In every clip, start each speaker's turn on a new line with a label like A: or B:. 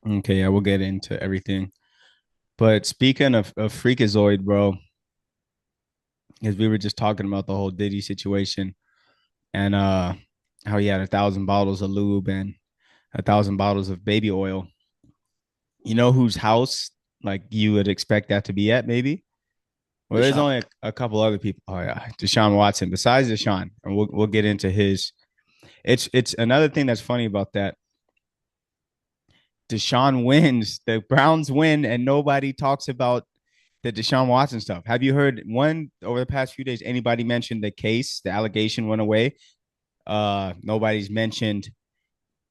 A: Okay, yeah, we'll get into everything. But speaking of Freakazoid, bro, because we were just talking about the whole Diddy situation and how he had 1,000 bottles of lube and 1,000 bottles of baby oil. You know whose house like you would expect that to be at, maybe? Well, there's
B: Deshaun.
A: only a couple other people. Oh yeah, Deshaun Watson. Besides Deshaun, and we'll get into his. It's another thing that's funny about that. Deshaun wins, the Browns win, and nobody talks about the Deshaun Watson stuff. Have you heard one over the past few days? Anybody mentioned the case? The allegation went away. Nobody's mentioned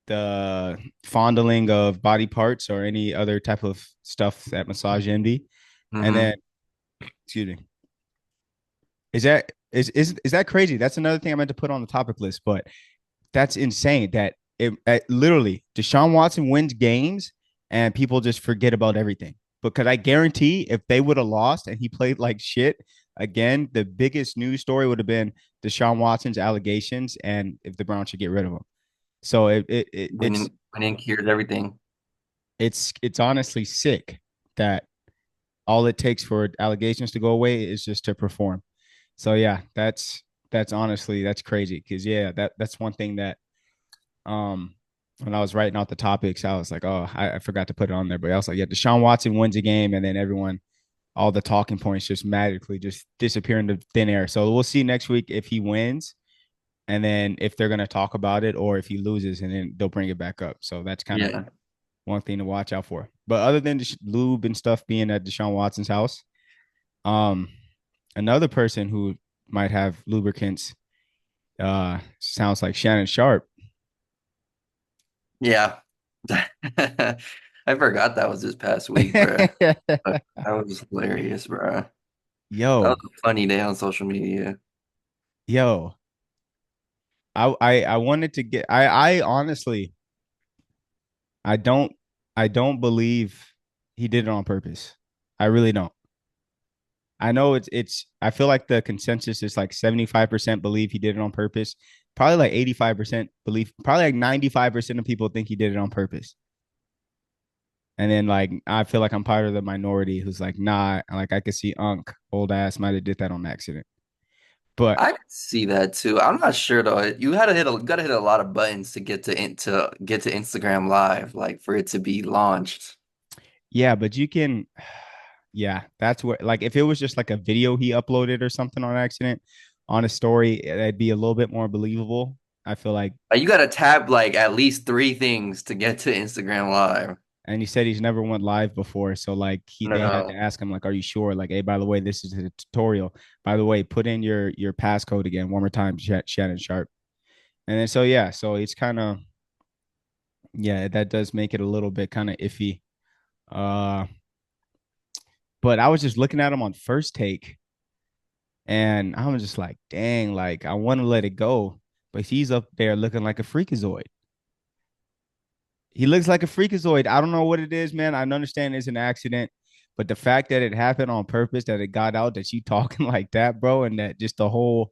A: the fondling of body parts or any other type of stuff at Massage Envy. And
B: Hmm.
A: then, excuse me, is that crazy? That's another thing I meant to put on the topic list, but that's insane. That literally Deshaun Watson wins games and people just forget about everything. Because I guarantee if they would have lost and he played like shit again, the biggest news story would have been Deshaun Watson's allegations and if the Browns should get rid of him. So
B: Winning cures everything.
A: it's honestly sick that all it takes for allegations to go away is just to perform. So yeah, that's honestly that's crazy because yeah, that's one thing that when I was writing out the topics, I was like, oh, I forgot to put it on there, but I was like, yeah, Deshaun Watson wins a game, and then everyone, all the talking points just magically just disappear into thin air. So we'll see next week if he wins, and then if they're gonna talk about it, or if he loses, and then they'll bring it back up. So that's kind of
B: Yeah.
A: one thing to watch out for. But other than the lube and stuff being at Deshaun Watson's house, um, another person who might have lubricants sounds like Shannon Sharp.
B: Yeah. I forgot that was this past week, bro. But that was hilarious, bro. That was
A: Yo,
B: a funny day on social media.
A: yo, I wanted to get I honestly I don't I don't believe he did it on purpose. I really don't. I know it's I feel like the consensus is like 75% believe he did it on purpose. Probably like 85% believe, probably like 95% of people think he did it on purpose. And then like I feel like I'm part of the minority who's like, nah, like I could see Unc, old ass might have did that on accident. But
B: I could see that too. I'm not sure though. You had to gotta hit a lot of buttons to get to Instagram Live, like for it to be launched.
A: yeah, but you can yeah, that's where like if it was just like a video he uploaded or something on accident on a story, that'd be a little bit more believable. I feel like,
B: Like you gotta tap like at least three things to get to Instagram Live.
A: and he said he's never went live before, so like they had to
B: No.
A: ask him like, "Are you sure?" Like, hey, by the way, this is a tutorial. By the way, put in your passcode again one more time, Shannon Sharp. And then so yeah, so it's kind of yeah, that does make it a little bit kind of iffy. Uh, but I was just looking at him on first take and I was just like, dang, like I want to let it go, but he's up there looking like a freakazoid. He looks like a freakazoid. I don't know what it is, man. I understand it's an accident, but the fact that it happened on purpose, that it got out, that you talking like that, bro, and that just the whole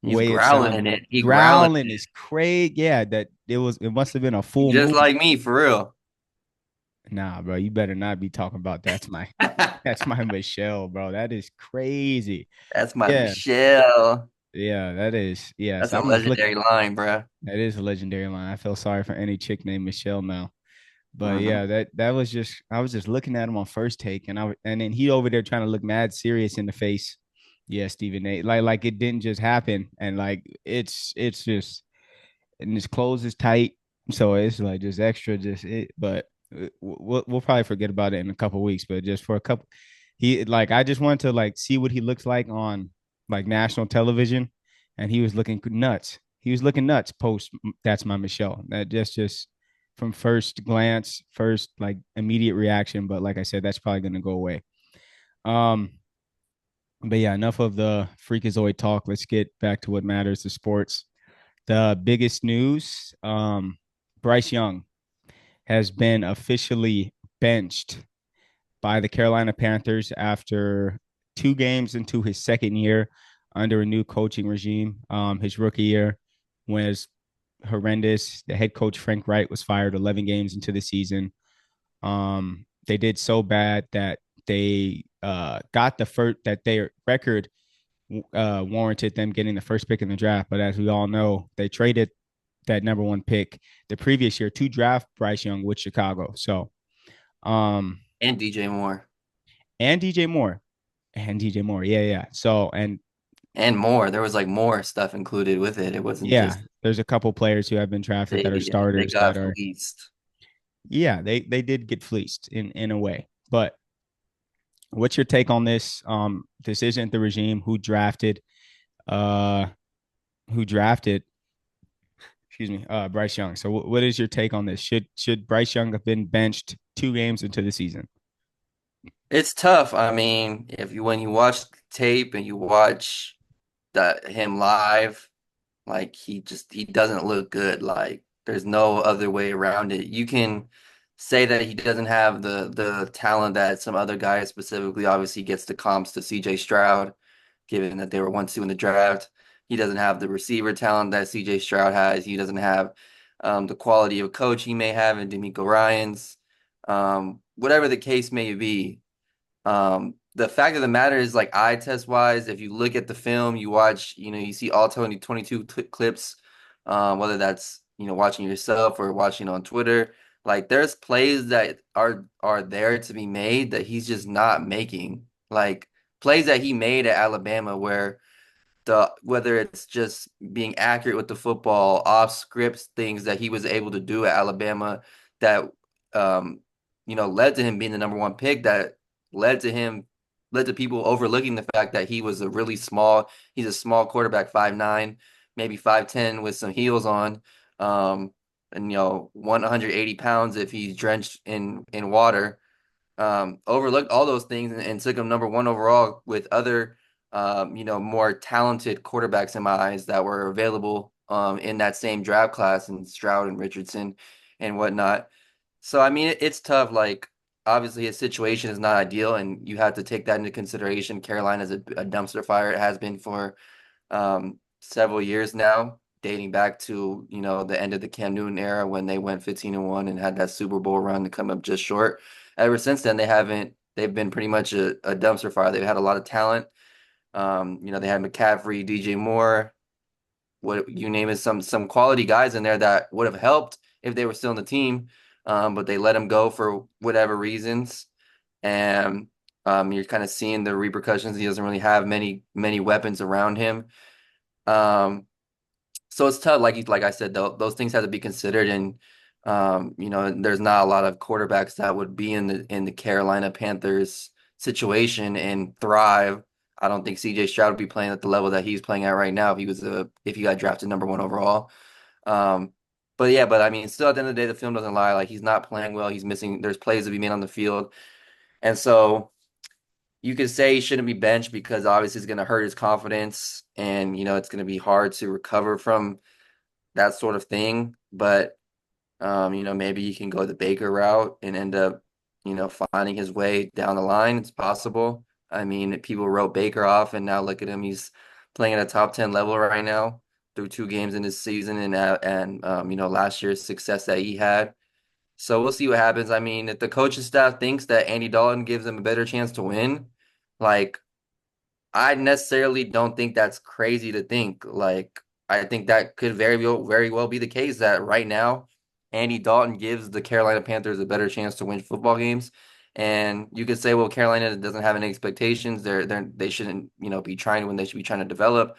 B: He's
A: way it
B: growling
A: sounded,
B: in it. He growling
A: growling
B: in
A: is crazy. Yeah, that it must have been a
B: it.
A: full
B: Just
A: movie.
B: like me, for real.
A: Nah, bro, you better not be talking about that's my Michelle, bro. That is crazy.
B: That's my
A: Yeah,
B: Michelle.
A: yeah, that is. Yeah,
B: That's
A: so
B: a
A: I'm just looking.
B: legendary line, bro.
A: That is a legendary line. I feel sorry for any chick named Michelle now. But
B: Hmm.
A: yeah, that was just I was just looking at him on first take, and then he over there trying to look mad serious in the face. Yeah, Stephen A. Like it didn't just happen, and like it's just and his clothes is tight, so it's like just extra, just it. But we'll probably forget about it in a couple weeks. But just for a couple, he like I just wanted to like see what he looks like on like national television, and he was looking nuts. He was looking nuts post that's my Michelle. That just from first glance, first like immediate reaction. But like I said, that's probably gonna go away. Um, but yeah, enough of the freakazoid talk. Let's get back to what matters, the sports. The biggest news, Bryce Young has been officially benched by the Carolina Panthers after 2 games into his second year under a new coaching regime. His rookie year was horrendous. The head coach Frank Wright was fired 11 games into the season. They did so bad that they got the first that their record warranted them getting the first pick in the draft. But as we all know, they traded that number one pick the previous year to draft Bryce Young with Chicago. So, um,
B: And DJ Moore.
A: and DJ Moore, and DJ Moore, yeah, yeah. So, and
B: And more. There was like more stuff included with it. It wasn't
A: yeah,
B: just
A: there's a couple players who have been drafted that are
B: they
A: starters that
B: got
A: are,
B: fleeced.
A: yeah, they did get fleeced in a way. But what's your take on this? This isn't the regime uh who drafted excuse me, Bryce Young. So what is your take on this? Should Bryce Young have been benched 2 games into the season?
B: It's tough. I mean, if you when you watch tape and you watch him live, like he doesn't look good. Like there's no other way around it. You can say that he doesn't have the talent that some other guys, specifically obviously gets the comps to CJ Stroud, given that they were 1-2 in the draft. He doesn't have the receiver talent that CJ Stroud has. He doesn't have the quality of coach he may have in D'Amico Ryans. Whatever the case may be, the fact of the matter is, like eye test wise, if you look at the film, you watch, you see all 22 clips, whether that's, watching yourself or watching on Twitter, like there's plays that are there to be made that he's just not making. Like plays that he made at Alabama where the whether it's just being accurate with the football, off scripts, things that he was able to do at Alabama that um led to him being the number one pick, that led to him led to people overlooking the fact that he's a small quarterback, 5'9", maybe 5'10" with some heels on, and 180 pounds if he's drenched in water, overlooked all those things and took him number one overall with other, more talented quarterbacks in my eyes that were available in that same draft class, and Stroud and Richardson and whatnot. So, I mean, it's tough. Like, obviously, his situation is not ideal, and you have to take that into consideration. Carolina is a dumpster fire. It has been for several years now, dating back to, the end of the Cam Newton era when they went 15-1 and had that Super Bowl run to come up just short. Ever since then, they've been pretty much a dumpster fire. They've had a lot of talent. They had McCaffrey, DJ Moore, what you name it, some quality guys in there that would have helped if they were still in the team. But they let him go for whatever reasons. And you're kind of seeing the repercussions. He doesn't really have many weapons around him. Um, so it's tough. Like I said, those things have to be considered, and there's not a lot of quarterbacks that would be in the Carolina Panthers situation and thrive. I don't think CJ Stroud would be playing at the level that he's playing at right now if he got drafted number one overall. Um, but yeah, but I mean, still at the end of the day, the film doesn't lie. Like he's not playing well. He's missing. There's plays to be made on the field, and so you could say he shouldn't be benched because obviously it's going to hurt his confidence, and it's going to be hard to recover from that sort of thing. But maybe he can go the Baker route and end up, finding his way down the line. It's possible. I mean, people wrote Baker off, and now look at him. He's playing at a top 10 level right now through 2 games in this season, and last year's success that he had. So we'll see what happens. I mean, if the coaching staff thinks that Andy Dalton gives them a better chance to win, like I necessarily don't think that's crazy to think. Like, I think that could very well be the case that right now, Andy Dalton gives the Carolina Panthers a better chance to win football games. And you could say, well, Carolina doesn't have any expectations. They shouldn't, be trying to win. They should be trying to develop.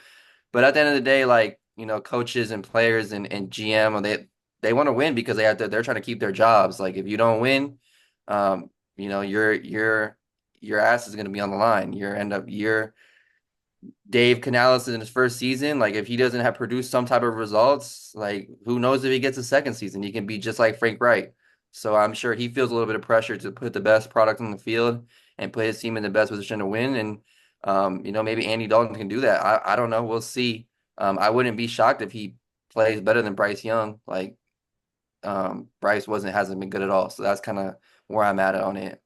B: But at the end of the day, like, coaches and players and GM, they want to win because they're trying to keep their jobs. Like, if you don't win, um, your ass is going to be on the line. You're Dave Canales in his first season, like if he doesn't have produced some type of results, like who knows if he gets a second season? He can be just like Frank Wright. So I'm sure he feels a little bit of pressure to put the best product on the field and put his team in the best position to win. And maybe Andy Dalton can do that. I don't know. We'll see. I wouldn't be shocked if he plays better than Bryce Young. Like Bryce hasn't been good at all. So that's kind of where I'm at on it.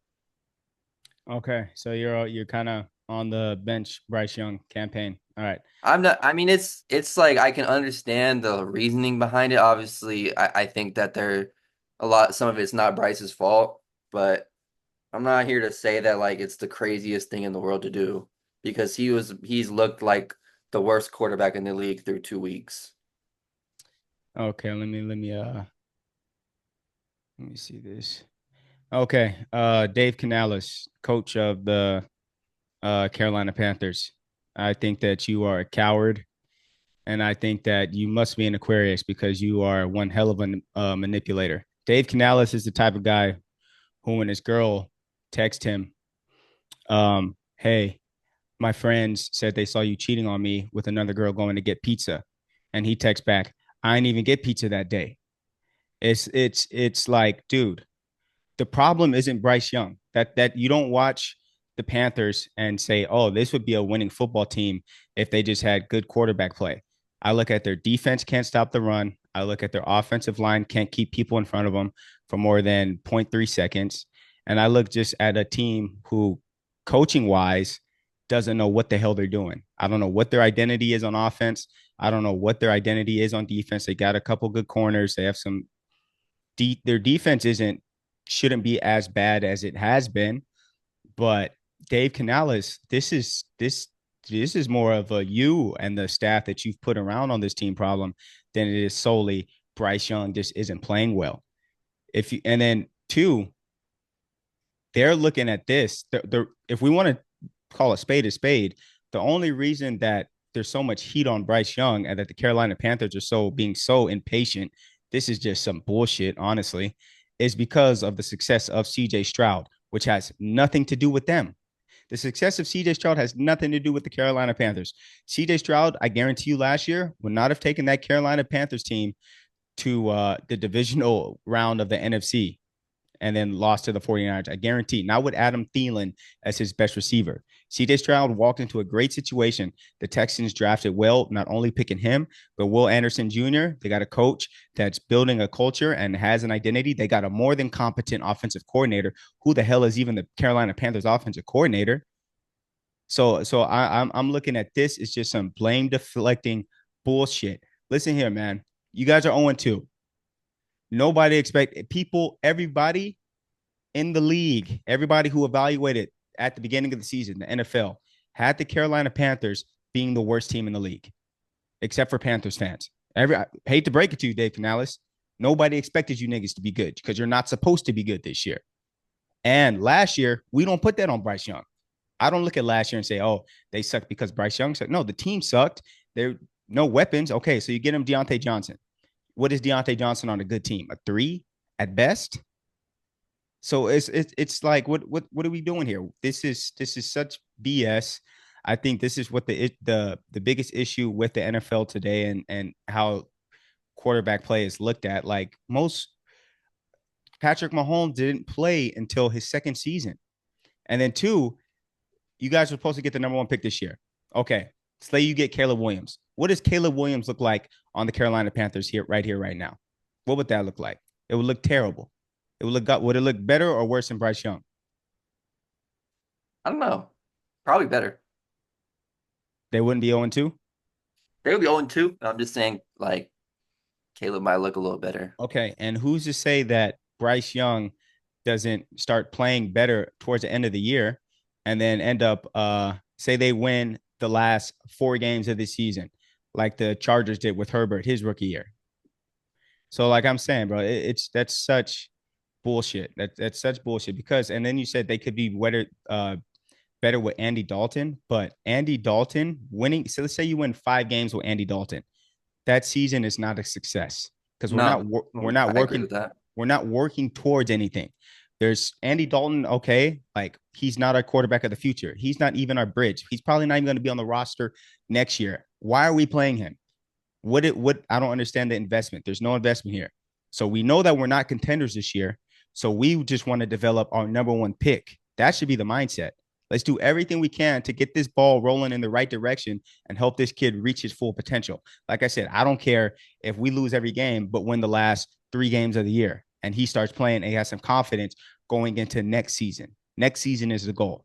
A: Okay, so you're kind of on the bench Bryce Young campaign. All right.
B: I'm not. I mean, it's like I can understand the reasoning behind it. Obviously, I think that there a lot. Some of it's not Bryce's fault, but I'm not here to say that like it's the craziest thing in the world to do because he's looked like the worst quarterback in the league through 2 weeks.
A: Okay, let me see this. Okay. Dave Canales, coach of the Carolina Panthers. I think that you are a coward, and I think that you must be an Aquarius because you are one hell of a manipulator. Dave Canales is the type of guy who, when his girl text him, "Hey, my friends said they saw you cheating on me with another girl going to get pizza," and he texts back, "I didn't even get pizza that day." It's like, dude, the problem isn't Bryce Young. That you don't watch the Panthers and say, "Oh, this would be a winning football team if they just had good quarterback play." I look at their defense can't stop the run. I look at their offensive line can't keep people in front of them for more than zero point 0.3 seconds. And I look just at a team who, coaching wise, doesn't know what the hell they're doing. I don't know what their identity is on offense. I don't know what their identity is on defense. They got a couple good corners. They have some their defense isn't shouldn't be as bad as it has been. But Dave Canales, this is more of a you and the staff that you've put around on this team problem than it is solely Bryce Young just isn't playing well. If you and then two, they're looking at this. If we want to call a spade, the only reason that there's so much heat on Bryce Young and that the Carolina Panthers are so impatient, this is just some bullshit, honestly, is because of the success of CJ Stroud, which has nothing to do with them. The success of CJ Stroud has nothing to do with the Carolina Panthers. CJ Stroud, I guarantee you, last year would not have taken that Carolina Panthers team to the divisional round of the NFC and then lost to the 49ers. I guarantee. Not with Adam Thielen as his best receiver. CJ Stroud walked into a great situation. The Texans drafted well, not only picking him, but Will Anderson Jr. They got a coach that's building a culture and has an identity. They got a more than competent offensive coordinator. Who the hell is even the Carolina Panthers offensive coordinator? So I'm looking at this. It's just some blame deflecting bullshit. Listen here, man. You guys are 0-2. Nobody expect people, everybody in the league, everybody who evaluated at the beginning of the season, the NFL, had the Carolina Panthers being the worst team in the league, except for Panthers fans. I hate to break it to you, Dave Canales. Nobody expected you niggas to be good because you're not supposed to be good this year. And last year, we don't put that on Bryce Young. I don't look at last year and say, oh, they sucked because Bryce Young sucked. No, the team sucked. There no weapons. Okay, so you get him Deontay Johnson. What is Deontay Johnson on a good team? A 3 at best? So it's like what are we doing here? This is such BS. I think this is what the biggest issue with the NFL today and how quarterback play is looked at. Like most Patrick Mahomes didn't play until his second season. And then two, you guys are supposed to get the number one pick this year. Okay. Say you get Caleb Williams. What does Caleb Williams look like on the Carolina Panthers here right now? What would that look like? It would look terrible. Would it look better or worse than Bryce Young?
B: I don't know. Probably better.
A: They wouldn't be 0-2?
B: They would be 0-2. I'm just saying, like, Caleb might look a little better.
A: Okay. And who's to say that Bryce Young doesn't start playing better towards the end of the year and then end up say they win the last 4 games of the season, like the Chargers did with Herbert his rookie year. So like I'm saying, bro, that's such bullshit. That's such bullshit because and then you said they could be better with Andy Dalton, but Andy Dalton winning. So let's say you win 5 games with Andy Dalton, that season is not a success because
B: No,
A: we're not
B: I agree
A: working
B: with that.
A: we're not working towards anything. There's Andy Dalton, okay, like he's not our quarterback of the future. He's not even our bridge. He's probably not even going to be on the roster next year. Why are we playing him? What I don't understand the investment. There's no investment here. So we know that we're not contenders this year. So we just want to develop our number one pick. That should be the mindset. Let's do everything we can to get this ball rolling in the right direction and help this kid reach his full potential. Like I said, I don't care if we lose every game, but win the last 3 games of the year and he starts playing and he has some confidence going into next season. Next season is the goal.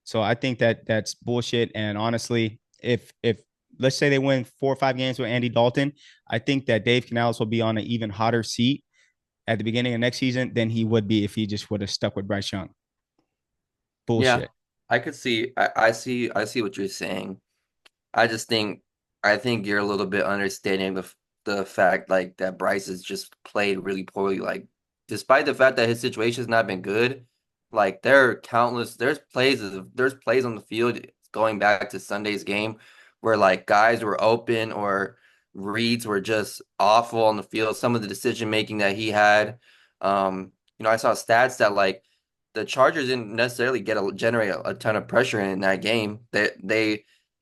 A: So I think that that's bullshit. And honestly, if let's say they win 4 or 5 games with Andy Dalton, I think that Dave Canales will be on an even hotter seat at the beginning of next season than he would be if he just would have stuck with Bryce Young.
B: Yeah,
A: Bullshit.
B: I could see. I see what you're saying. I just think I think you're a little bit understanding the fact like that Bryce has just played really poorly. Like despite the fact that his situation has not been good, like there are countless there's plays on the field going back to Sunday's game where like guys were open or reads were just awful on the field. Some of the decision making that he had, I saw stats that like the Chargers didn't necessarily generate a ton of pressure in that game.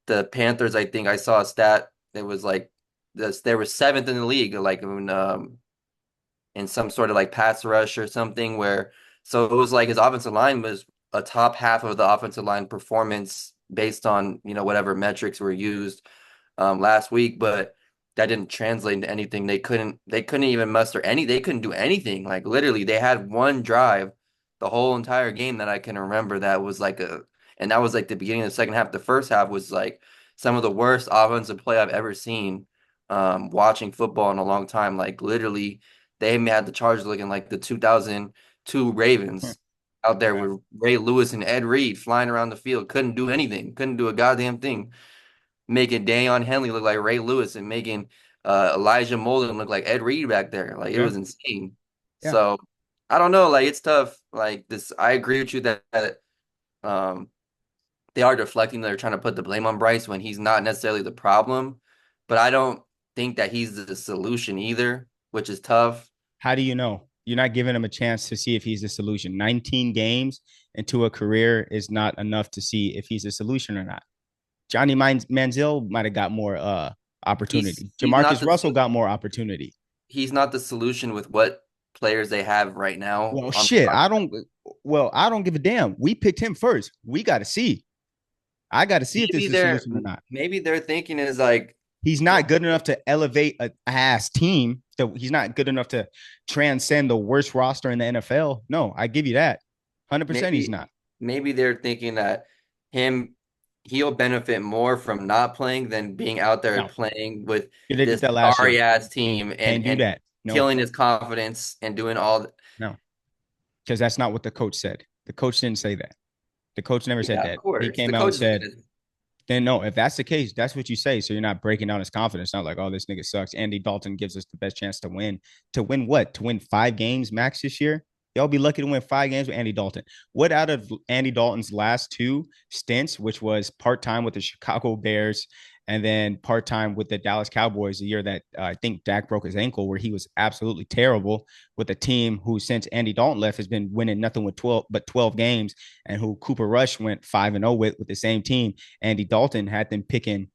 B: The Panthers, I think I saw a stat that was like this they were seventh in the league, like in some sort of like pass rush or something where so it was like his offensive line was a top half of the offensive line performance based on, whatever metrics were used last week, but that didn't translate into anything. They couldn't even muster they couldn't do anything. Like literally they had one drive the whole entire game that I can remember that was like and that was like the beginning of the second half. The first half was like some of the worst offensive play I've ever seen watching football in a long time. Like literally they had the Chargers looking like the 2002 Ravens out there
A: Yeah.
B: with Ray Lewis and Ed Reed flying around the field, couldn't do anything, couldn't do a goddamn thing, making Deion Henley look like Ray Lewis and making Elijah Molden look like Ed Reed back there. Like it
A: Yeah.
B: was insane.
A: Yeah.
B: So I don't know. Like it's tough. Like this, I agree with you that um, they are deflecting. They're trying to put the blame on Bryce when he's not necessarily the problem. But I don't think that he's the solution either, which is tough.
A: How do you know? You're not giving him a chance to see if he's the solution. 19 games into a career is not enough to see if he's a solution or not. Johnny Manziel might have got more
B: He's
A: opportunity.
B: he's not
A: Jamarcus
B: the
A: Russell got more opportunity.
B: he's not the solution with what players they have right now
A: Well,
B: on
A: shit,
B: the
A: I don't. Well, I don't give a damn. We picked him first. We got to see. I got to see if this
B: maybe
A: is a
B: they're
A: solution or not.
B: maybe they're thinking is like,
A: He's
B: well,
A: not good enough to elevate a ass team. So he's not good enough to transcend the worst roster in the NFL. No, I give you that. 100% he's
B: maybe
A: not.
B: maybe they're thinking that him he'll benefit more from not playing than being out there
A: No,
B: playing with
A: he did
B: this
A: that last year.
B: sorry ass team and
A: Can't do that. No,
B: killing his confidence and doing all
A: no, because that's not what the coach said. The coach didn't say that. The coach never said
B: yeah, of
A: that. He
B: course. The
A: came out and
B: coach is
A: said,
B: gonna
A: then no, if that's the case, that's what you say. So you're not breaking down his confidence. Not like, oh, this nigga sucks. Andy Dalton gives us the best chance to win. To win what? To win 5 games max this year? Y'all be lucky to win 5 games with Andy Dalton. What out of Andy Dalton's last 2 stints, which was part time with the Chicago Bears and then part time with the Dallas Cowboys, the year that I think Dak broke his ankle, where he was absolutely terrible with a team who, since Andy Dalton left, has been winning nothing with 12 games, and who Cooper Rush went 5-0 with the same team. Andy Dalton had them picking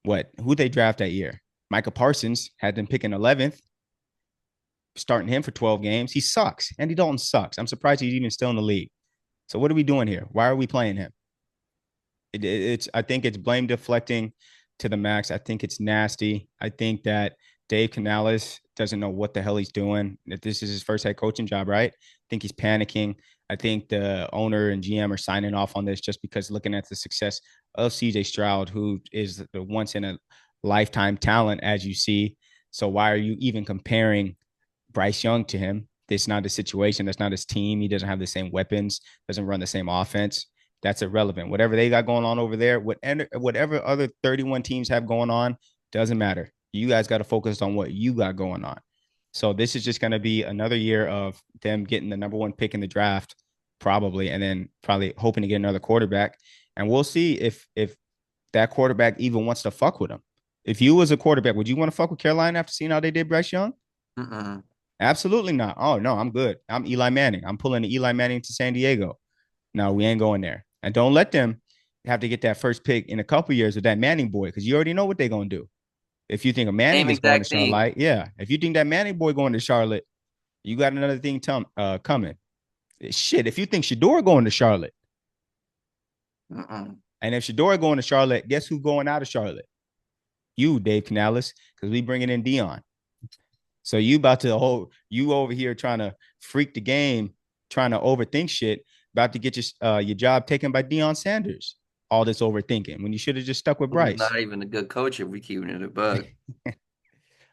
A: what? Who they draft that year? Micah Parsons had them picking 11th, starting him for 12 games. He sucks. Andy Dalton sucks. I'm surprised he's even still in the league. So what are we doing here? Why are we playing him? It's I think it's blame deflecting to the max. I think it's nasty. I think that Dave Canales doesn't know what the hell he's doing. That this is his first head coaching job, right? I think he's panicking. I think the owner and GM are signing off on this just because looking at the success of CJ Stroud, who is the once in a lifetime talent, as you see. So why are you even comparing Bryce Young to him? That's not his situation. That's not his team. He doesn't have the same weapons, doesn't run the same offense. That's irrelevant. Whatever they got going on over there, whatever other 31 teams have going on, doesn't matter. You guys got to focus on what you got going on. So this is just going to be another year of them getting the number one pick in the draft, probably, and then probably hoping to get another quarterback. And we'll see if that quarterback even wants to fuck with him. If you was a quarterback, would you want to fuck with Carolina after seeing how they did Bryce Young?
B: mm-mm.
A: Absolutely not. Oh no, I'm good. I'm Eli Manning. I'm pulling the Eli Manning to San Diego. No, we ain't going there. And don't let them have to get that first pick in a couple years with that Manning boy, because you already know what they're gonna do. If you think a Manning
B: Same
A: is going to
B: exact thing.
A: Charlotte, yeah. If you think that Manning boy going to Charlotte, you got another thing coming. Shit, if you think Shador going to Charlotte,
B: Mm-mm.
A: and if Shador going to Charlotte, guess who going out of Charlotte? You, Dave Canales, because we bringing in Dion. So you about to hold you over here trying to freak the game, trying to overthink shit. about to get your job taken by Deion Sanders. All this overthinking when you should have just stuck with
B: Who's
A: Bryce.
B: not even a good coach if we keep it a bug.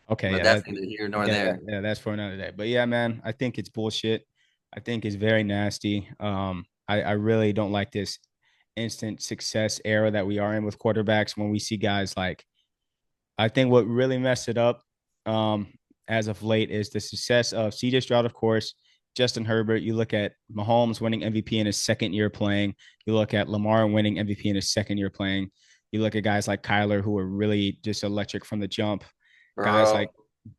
A: Okay,
B: But
A: yeah,
B: that's neither here nor there.
A: that's for another day. But yeah, man, I think it's bullshit. I think it's very nasty. I really don't like this instant success era that we are in with quarterbacks when we see guys like I think what really messed it up um, as of late is the success of CJ Stroud, of course, Justin Herbert. You look at Mahomes winning MVP in his second year playing. You look at Lamar winning MVP in his second year playing. You look at guys like Kyler who are really just electric from the jump. Guys
B: Bro,
A: like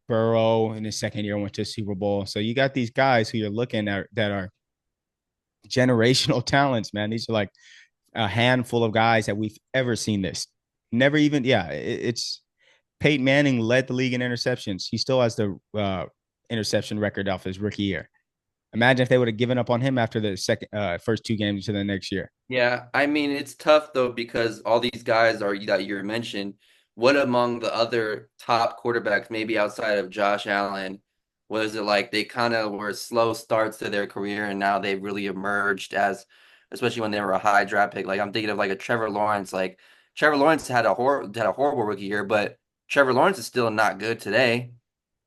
A: Burrow in his second year went to Super Bowl. So you got these guys who you're looking at that are generational talents, man. These are like a handful of guys that we've ever seen this. Never even, yeah, it's Peyton Manning led the league in interceptions. He still has the interception record off his rookie year. Imagine if they would have given up on him after the first two games to the next year.
B: yeah, I mean it's tough though because all these guys are that you mentioned. What among the other top quarterbacks, maybe outside of Josh Allen, was it like they kind of were slow starts to their career and now they've really emerged as, especially when they were a high draft pick. Like I'm thinking of like a Trevor Lawrence. Like Trevor Lawrence had a horrible rookie year, but Trevor Lawrence is still not good today.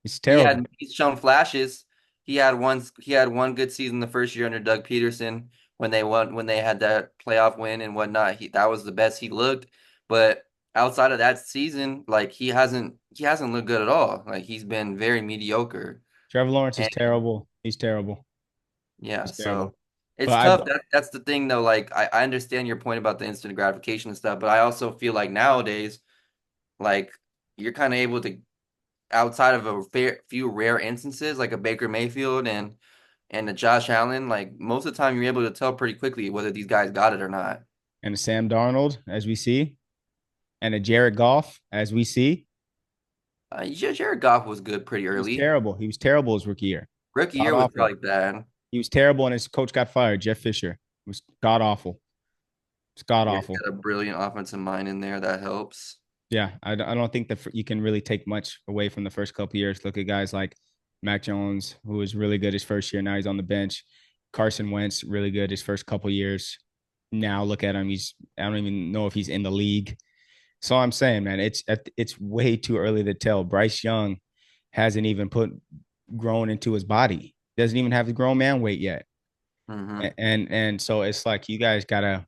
A: It's terrible.
B: He's shown flashes. He had one good season the first year under Doug Peterson when they had that playoff win and whatnot. That was the best he looked. But outside of that season, like he hasn't looked good at all. Like he's been very mediocre.
A: Trevor Lawrence is
B: And
A: terrible. He's terrible.
B: yeah,
A: He's
B: so
A: terrible.
B: it's
A: But
B: tough. That's the thing though. Like I understand your point about the instant gratification and stuff, but I also feel like nowadays, like you're kind of able to outside of few rare instances like a Baker Mayfield and a Josh Allen, like most of the time you're able to tell pretty quickly whether these guys got it or not.
A: and Sam Darnold, as we see, and a Jared Goff, as we see,
B: Jared Goff was good pretty
A: he was
B: early.
A: terrible. He was terrible his rookie year.
B: Rookie
A: God
B: year was
A: awful.
B: probably bad.
A: He was terrible, and his coach got fired. Jeff Fisher. It was god awful. It's god
B: Yeah, he's
A: awful.
B: got a brilliant offensive mind in there that helps.
A: Yeah, I don't think that you can really take much away from the first couple years. Look at guys like Mac Jones, who was really good his first year. Now he's on the bench. Carson Wentz, really good his first couple years. Now look at him. I don't even know if he's in the league. So I'm saying, man, it's way too early to tell. Bryce Young hasn't even grown into his body. Doesn't even have the grown man weight yet.
B: Hmm.
A: And so it's like you guys gotta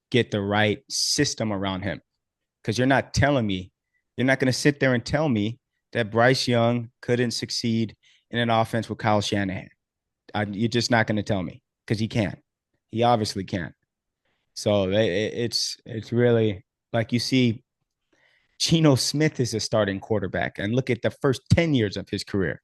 A: get the right system around him because you're not going to sit there and tell me that Bryce Young couldn't succeed in an offense with Kyle Shanahan. You're just not going to tell me because he can. He obviously can. So it's really like you see Geno Smith is a starting quarterback, and look at the first 10 years of his career.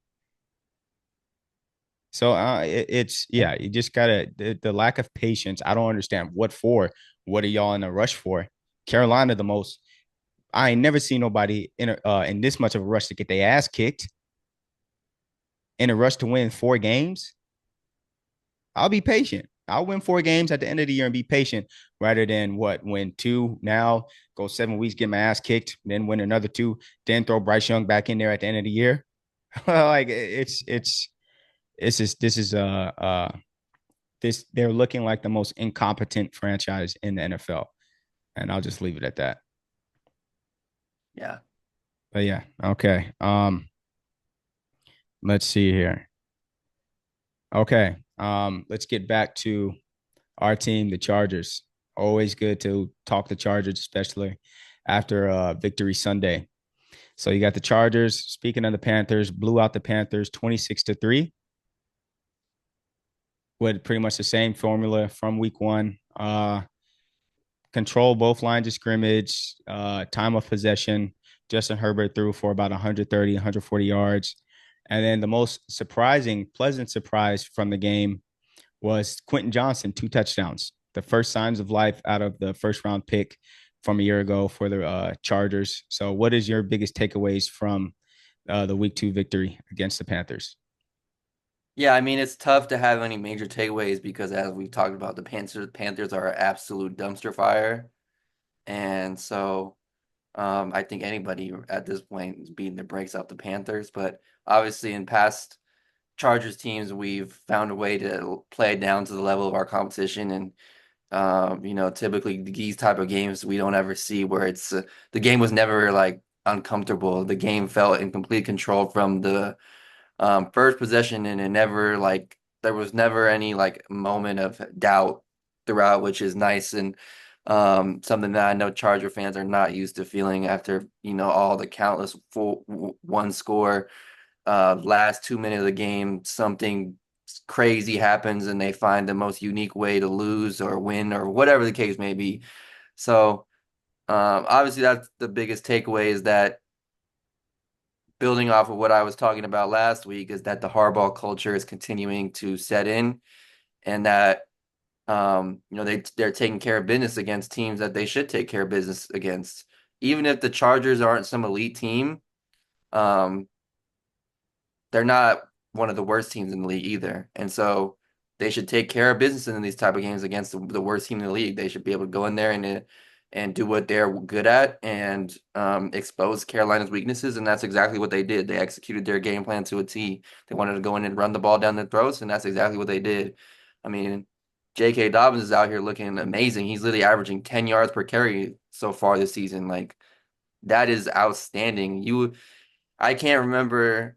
A: So it's yeah, you just gotta the lack of patience. I don't understand what for. What are y'all in a rush for? Carolina, the most I ain't never seen nobody in this much of a rush to get their ass kicked, in a rush to win 4 games. I'll be patient. I'll win 4 games at the end of the year and be patient rather than what win two now, go 7 weeks, get my ass kicked, then win another two, then throw Bryce Young back in there at the end of the year. Like it's just this they're looking like the most incompetent franchise in the NFL, and I'll just leave it at that.
B: Yeah.
A: But yeah, okay. Let's see here. Okay. Let's get back to our team, the Chargers. Always good to talk the Chargers, especially after victory Sunday. So you got the Chargers. Speaking of the Panthers, blew out the Panthers 26-3 with pretty much the same formula from week one. Control both lines of scrimmage, time of possession. Justin Herbert threw for about 130, 140 yards. And then the most surprising, pleasant surprise from the game was Quentin Johnson, 2 touchdowns. The first signs of life out of the first round pick from a year ago for the Chargers. So, what is your biggest takeaways from the week 2 victory against the Panthers?
B: Yeah, I mean it's tough to have any major takeaways because as we talked about, the Panthers are an absolute dumpster fire. And so I think anybody at this point is beating the brakes off the Panthers, but obviously in past Chargers teams, we've found a way to play it down to the level of our competition. And, typically these type of games we don't ever see where the game was never like uncomfortable. The game felt in complete control from the first possession, and it never like there was never any like moment of doubt throughout, which is nice and something that I know Charger fans are not used to feeling after all the countless full one score last 2 minutes of the game something crazy happens and they find the most unique way to lose or win or whatever the case may be. So obviously that's the biggest takeaway is that building off of what I was talking about last week is that the Harbaugh culture is continuing to set in and that they're taking care of business against teams that they should take care of business against. Even if the Chargers aren't some elite team, um, they're not one of the worst teams in the league either. And so they should take care of business in these type of games against the worst team in the league. They should be able to go in there and do what they're good at and expose Carolina's weaknesses. And that's exactly what they did. They executed their game plan to a T. They wanted to go in and run the ball down their throats, and that's exactly what they did. I mean, J.K. Dobbins is out here looking amazing. He's literally averaging 10 yards per carry so far this season. Like that is outstanding. I can't remember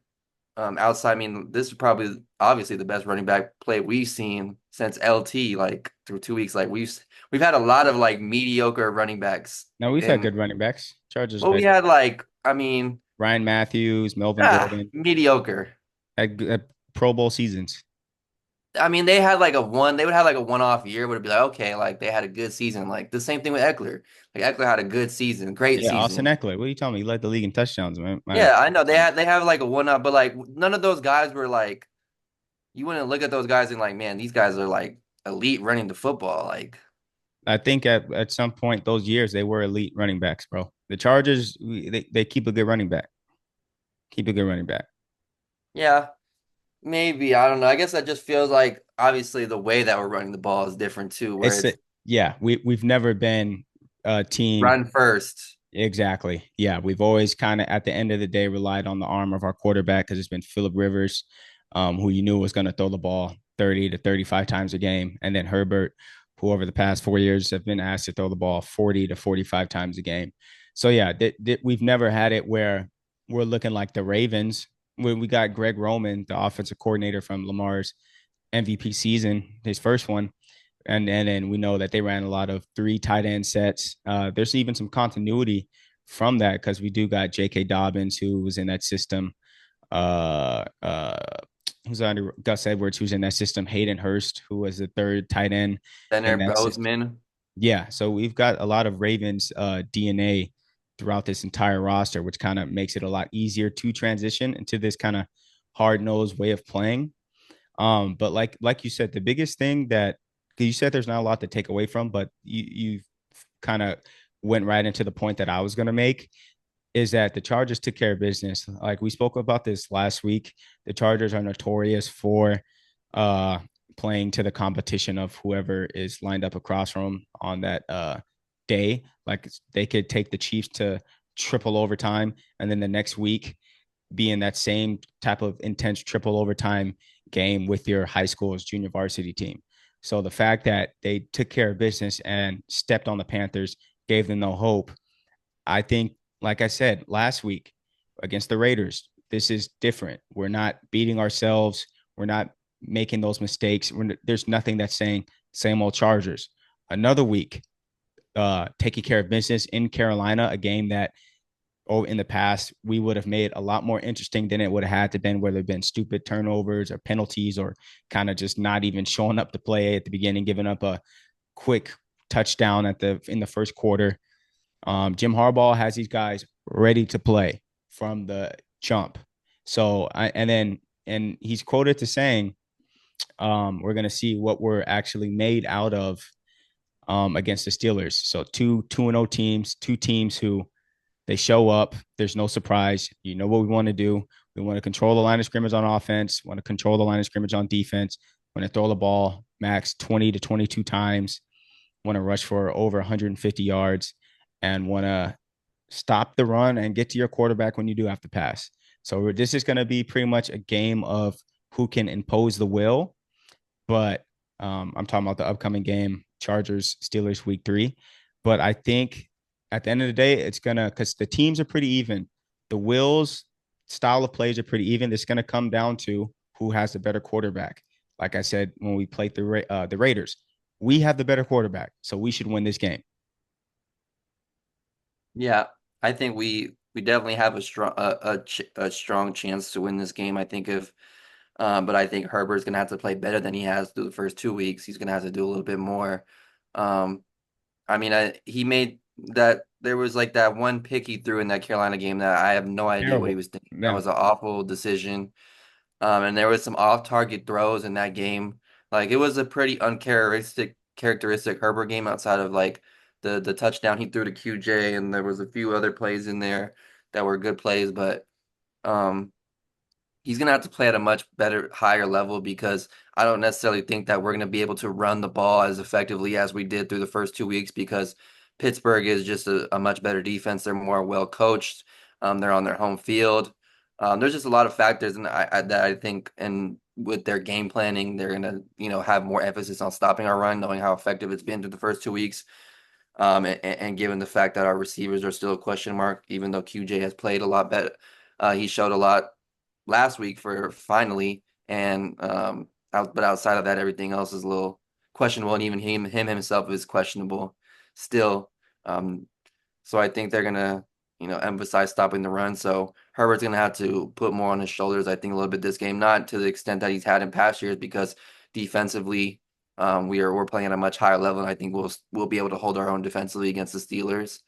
B: outside. I mean, this is probably obviously the best running back play we've seen since LT, like through 2 weeks. Like we've had a lot of like mediocre running backs.
A: Now we've had
B: And
A: good running backs. Chargers
B: well,
A: have
B: we
A: had good.
B: had like, I mean,
A: Ryan Matthews, Melvin Gordon
B: mediocre.
A: had Pro Bowl seasons.
B: I mean, they had like they would have like a one-off year, would be like, okay, like they had a good season. Like the same thing with Eckler. Like Eckler had a good season, great
A: Yeah, Austin
B: season.
A: Eckler. What are you telling me? He led the league in touchdowns, man.
B: Yeah, I know they have like a one-off, but like none of those guys were like you wouldn't look at those guys and like, man, these guys are like elite running the football. Like,
A: I think at some point those years they were elite running backs, bro. The Chargers they keep a good running back. Keep a good running back.
B: yeah, maybe. I don't know. I guess that just feels like obviously the way that we're running the ball is different too, where
A: It's
B: it's
A: yeah, we've never been a team.
B: run first.
A: Exactly. Yeah, we've always kind of at the end of the day relied on the arm of our quarterback because it's been Phillip Rivers, who you knew was going to throw the ball 30 to 35 times a game, and then Herbert, who over the past 4 years have been asked to throw the ball 40 to 45 times a game. So yeah, we've never had it where we're looking like the Ravens. When we got Greg Roman, the offensive coordinator from Lamar's MVP season, his first one, and then we know that they ran a lot of three tight end sets. There's even some continuity from that because we do got J.K. Dobbins who was in that system. Uh, uh, who's under Gus Edwards who's in that system. Hayden Hurst who was the third tight end in
B: Center
A: that system.
B: Bozeman.
A: Yeah, so we've got a lot of Ravens DNA throughout this entire roster, which kind of makes it a lot easier to transition into this kind of hard nosed way of playing. But like you said, the biggest thing that because you said there's not a lot to take away from, but you kind of went right into the point that I was going to make is that the Chargers took care of business. Like we spoke about this last week, the Chargers are notorious for uh playing to the competition of whoever is lined up across from them on that day. Like they could take the Chiefs to triple overtime and then the next week be in that same type of intense triple overtime game with your high school's junior varsity team. So the fact that they took care of business and stepped on the Panthers gave them no hope. I think, like I said last week against the Raiders, this is different. We're not beating ourselves. We're not making those mistakes. There's nothing that's saying same old Chargers. Another week, taking care of business in Carolina, a game that in the past we would have made a lot more interesting than it would have had to been where there've been stupid turnovers or penalties or kind of just not even showing up to play at the beginning, giving up a quick touchdown in the first quarter. Jim Harbaugh has these guys ready to play from the jump. So and he's quoted to saying, we're gonna see what we're actually made out of against the Steelers. So two and O teams, two teams who they show up. There's no surprise. You know what we want to do. We want to control the line of scrimmage on offense. Want to control the line of scrimmage on defense. Want to throw the ball max 20 to 22 times. Want to rush for over 150 yards and want to stop the run and get to your quarterback when you do have to pass. So this is going to be pretty much a game of who can impose the will. But I'm talking about the upcoming game, Chargers Steelers Week 3. But I think at the end of the day, it's gonna because the teams are pretty even. The Wills style of plays are pretty even. It's gonna come down to who has the better quarterback. Like I said when we played the Raiders, we have the better quarterback, so we should win this game.
B: Yeah, I think we definitely have a strong chance to win this game. I think if but I think Herbert's gonna have to play better than he has through the first 2 weeks. He's gonna have to do a little bit more. Um, I mean, he made that there was like that one pick he threw in that Carolina game that I have no idea what he
A: Terrible.
B: was thinking. That
A: Yeah,
B: was an awful decision. And there was some off-target throws in that game. Like it was a pretty uncharacteristic characteristic Herbert game outside of like the touchdown he threw to QJ, and there was a few other plays in there that were good plays, but um he's going to have to play at a much better, higher level because I don't necessarily think that we're going to be able to run the ball as effectively as we did through the first 2 weeks because Pittsburgh is just a much better defense. They're more well coached. They're on their home field. There's just a lot of factors that I think, and with their game planning, they're going to, have more emphasis on stopping our run, knowing how effective it's been through the first 2 weeks. And given the fact that our receivers are still a question mark, even though QJ has played a lot better, he showed a lot last week for finally, and but outside of that, everything else is a little questionable, and even him himself is questionable still. Um, so I think they're gonna, emphasize stopping the run. So Herbert's gonna have to put more on his shoulders, I think, a little bit this game, not to the extent that he's had in past years, because defensively, we're playing at a much higher level, and I think we'll be able to hold our own defensively against the Steelers.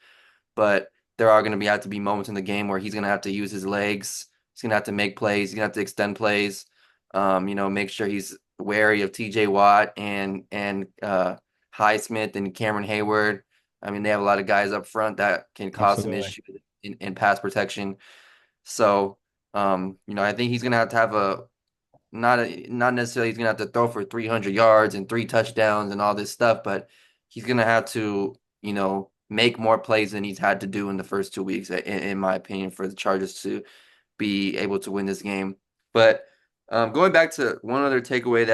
B: But there are going to have to be moments in the game where he's going to have to use his legs. He's going to have to make plays. He's going to have to extend plays. Make sure he's wary of T.J. Watt and Highsmith and Cameron Hayward. I mean, they have a lot of guys up front that can cause some
A: absolutely.
B: issues in pass protection. So, I think he's going to have a not necessarily he's gonna have to throw for 300 yards and 3 touchdowns and all this stuff, but he's gonna have to, make more plays than he's had to do in the first 2 weeks, in my opinion, for the Chargers to be able to win this game. But going back to one other takeaway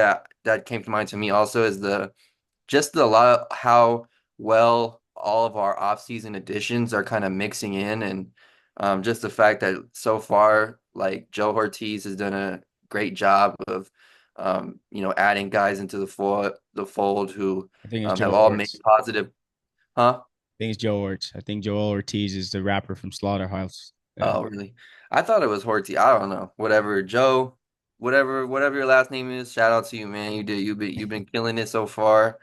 B: that came to mind to me also is a lot of how well all of our offseason additions are kind of mixing in, and just the fact that so far, like Joe Ortiz has done a great job of adding guys into the fold who
A: I think it's
B: have
A: Joe
B: all made
A: Ortiz.
B: positive. Huh?
A: I think it's Joe Ortiz. I think Joel Ortiz is the rapper from Slaughterhouse. Yeah.
B: Oh, really? I thought it was Horty. I don't know. Whatever, Joe. Whatever your last name is. Shout out to you, man. You've been killing it so far.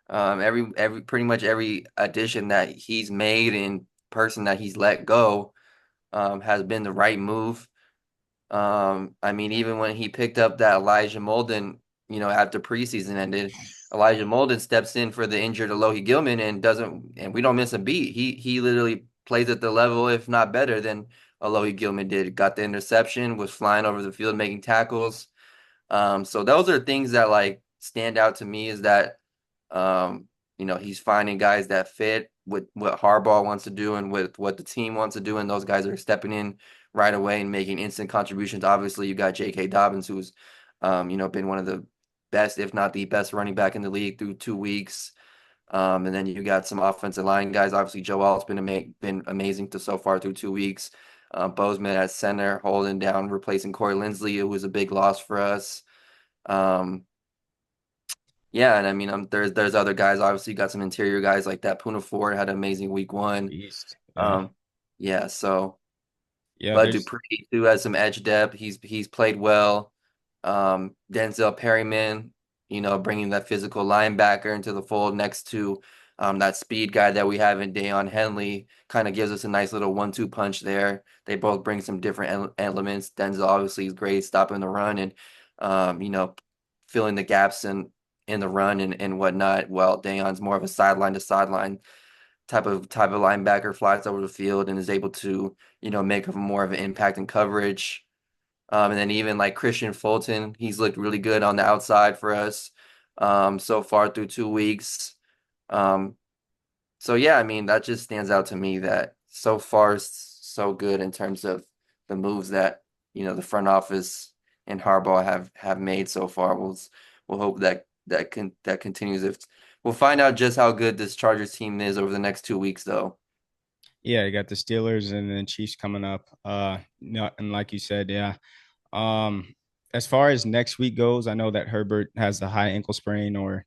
B: Every pretty much every addition that he's made and person that he's let go, has been the right move. I mean, even when he picked up that Elijah Molden, after preseason ended, Elijah Molden steps in for the injured Alohi Gilman and we don't miss a beat. He literally plays at the level, if not better than Alohi Gilman did. Got the interception, was flying over the field making tackles. So those are things that like stand out to me is that um, he's finding guys that fit with what Harbaugh wants to do and with what the team wants to do, and those guys are stepping in right away and making instant contributions. Obviously, you got J.K. Dobbins, who's been one of the best, if not the best, running back in the league through 2 weeks. And then you got some offensive line guys. Obviously, Joe Alt's been amazing to so far through 2 weeks. Bozeman at center, holding down, replacing Corey Linsley, who was a big loss for us. Um, yeah, and I mean, there's other guys. Obviously, you got some interior guys like that. Puna Ford had an amazing week one.
A: East. Yeah.
B: Um, yeah, so
A: Yeah,
B: Bud
A: there's
B: Dupree who has some edge depth. He's played well. Denzel Perryman, bringing that physical linebacker into the fold next to that speed guy that we have in Dayon Henley kind of gives us a nice little 1-2 punch there. They both bring some different elements. Denzel obviously is great stopping the run and filling the gaps in the run and whatnot. While Dayon's more of a sideline to sideline type of linebacker, flies over the field and is able to make more of an impact in coverage. And then even like Christian Fulton, he's looked really good on the outside for us so far through 2 weeks. Um, so yeah, I mean that just stands out to me that so far so good in terms of the moves that the front office and Harbaugh have made so far. We'll hope that continues. If we'll find out just how good this Chargers team is over the next 2 weeks, though.
A: Yeah, you got the Steelers and then Chiefs coming up. No, and like you said, yeah. Um, as far as next week goes, I know that Herbert has the high ankle sprain or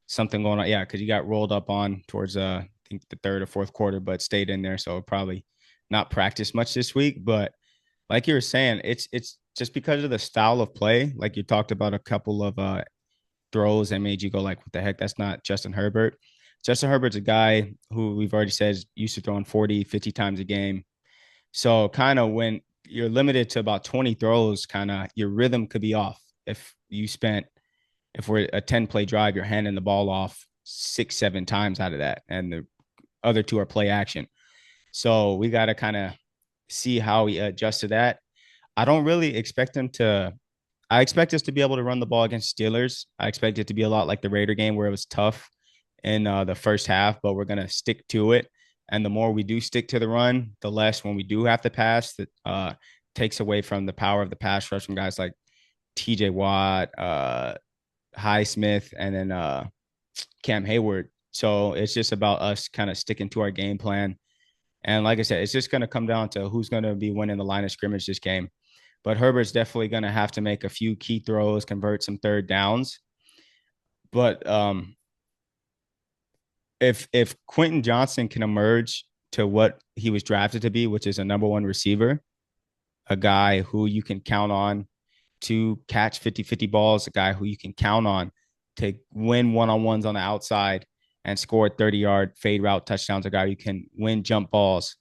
A: something going on. Yeah, because he got rolled up on towards I think the third or fourth quarter, but stayed in there, so probably not practice much this week. But like you were saying, it's just because of the style of play. Like you talked about a couple of throws that made you go like, "What the heck?" That's not Justin Herbert. Justin Herbert's a guy who we've already said is used to throwing 40, 50 times a game. So kind of when you're limited to about 20 throws, kind of your rhythm could be off. If we're a 10 play drive, you're handing the ball off 6, 7 times out of that. And the other two are play action. So we got to kind of see how he adjusts to that. I don't really expect him to. I expect us to be able to run the ball against Steelers. I expect it to be a lot like the Raider game where it was tough in the first half, but we're gonna stick to it. And the more we do stick to the run, the less when we do have to pass, that takes away from the power of the pass rush from guys like T.J. Watt, Highsmith, and then Cam Hayward. So it's just about us kind of sticking to our game plan. And like I said, it's just going to come down to who's going to be winning the line of scrimmage this game. But Herbert's definitely going to have to make a few key throws, convert some third downs. But if Quentin Johnson can emerge to what he was drafted to be, which is a number one receiver, a guy who you can count on to catch 50-50 balls, a guy who you can count on to win one-on-ones on the outside and score 30-yard fade route touchdowns, a guy who can win jump balls,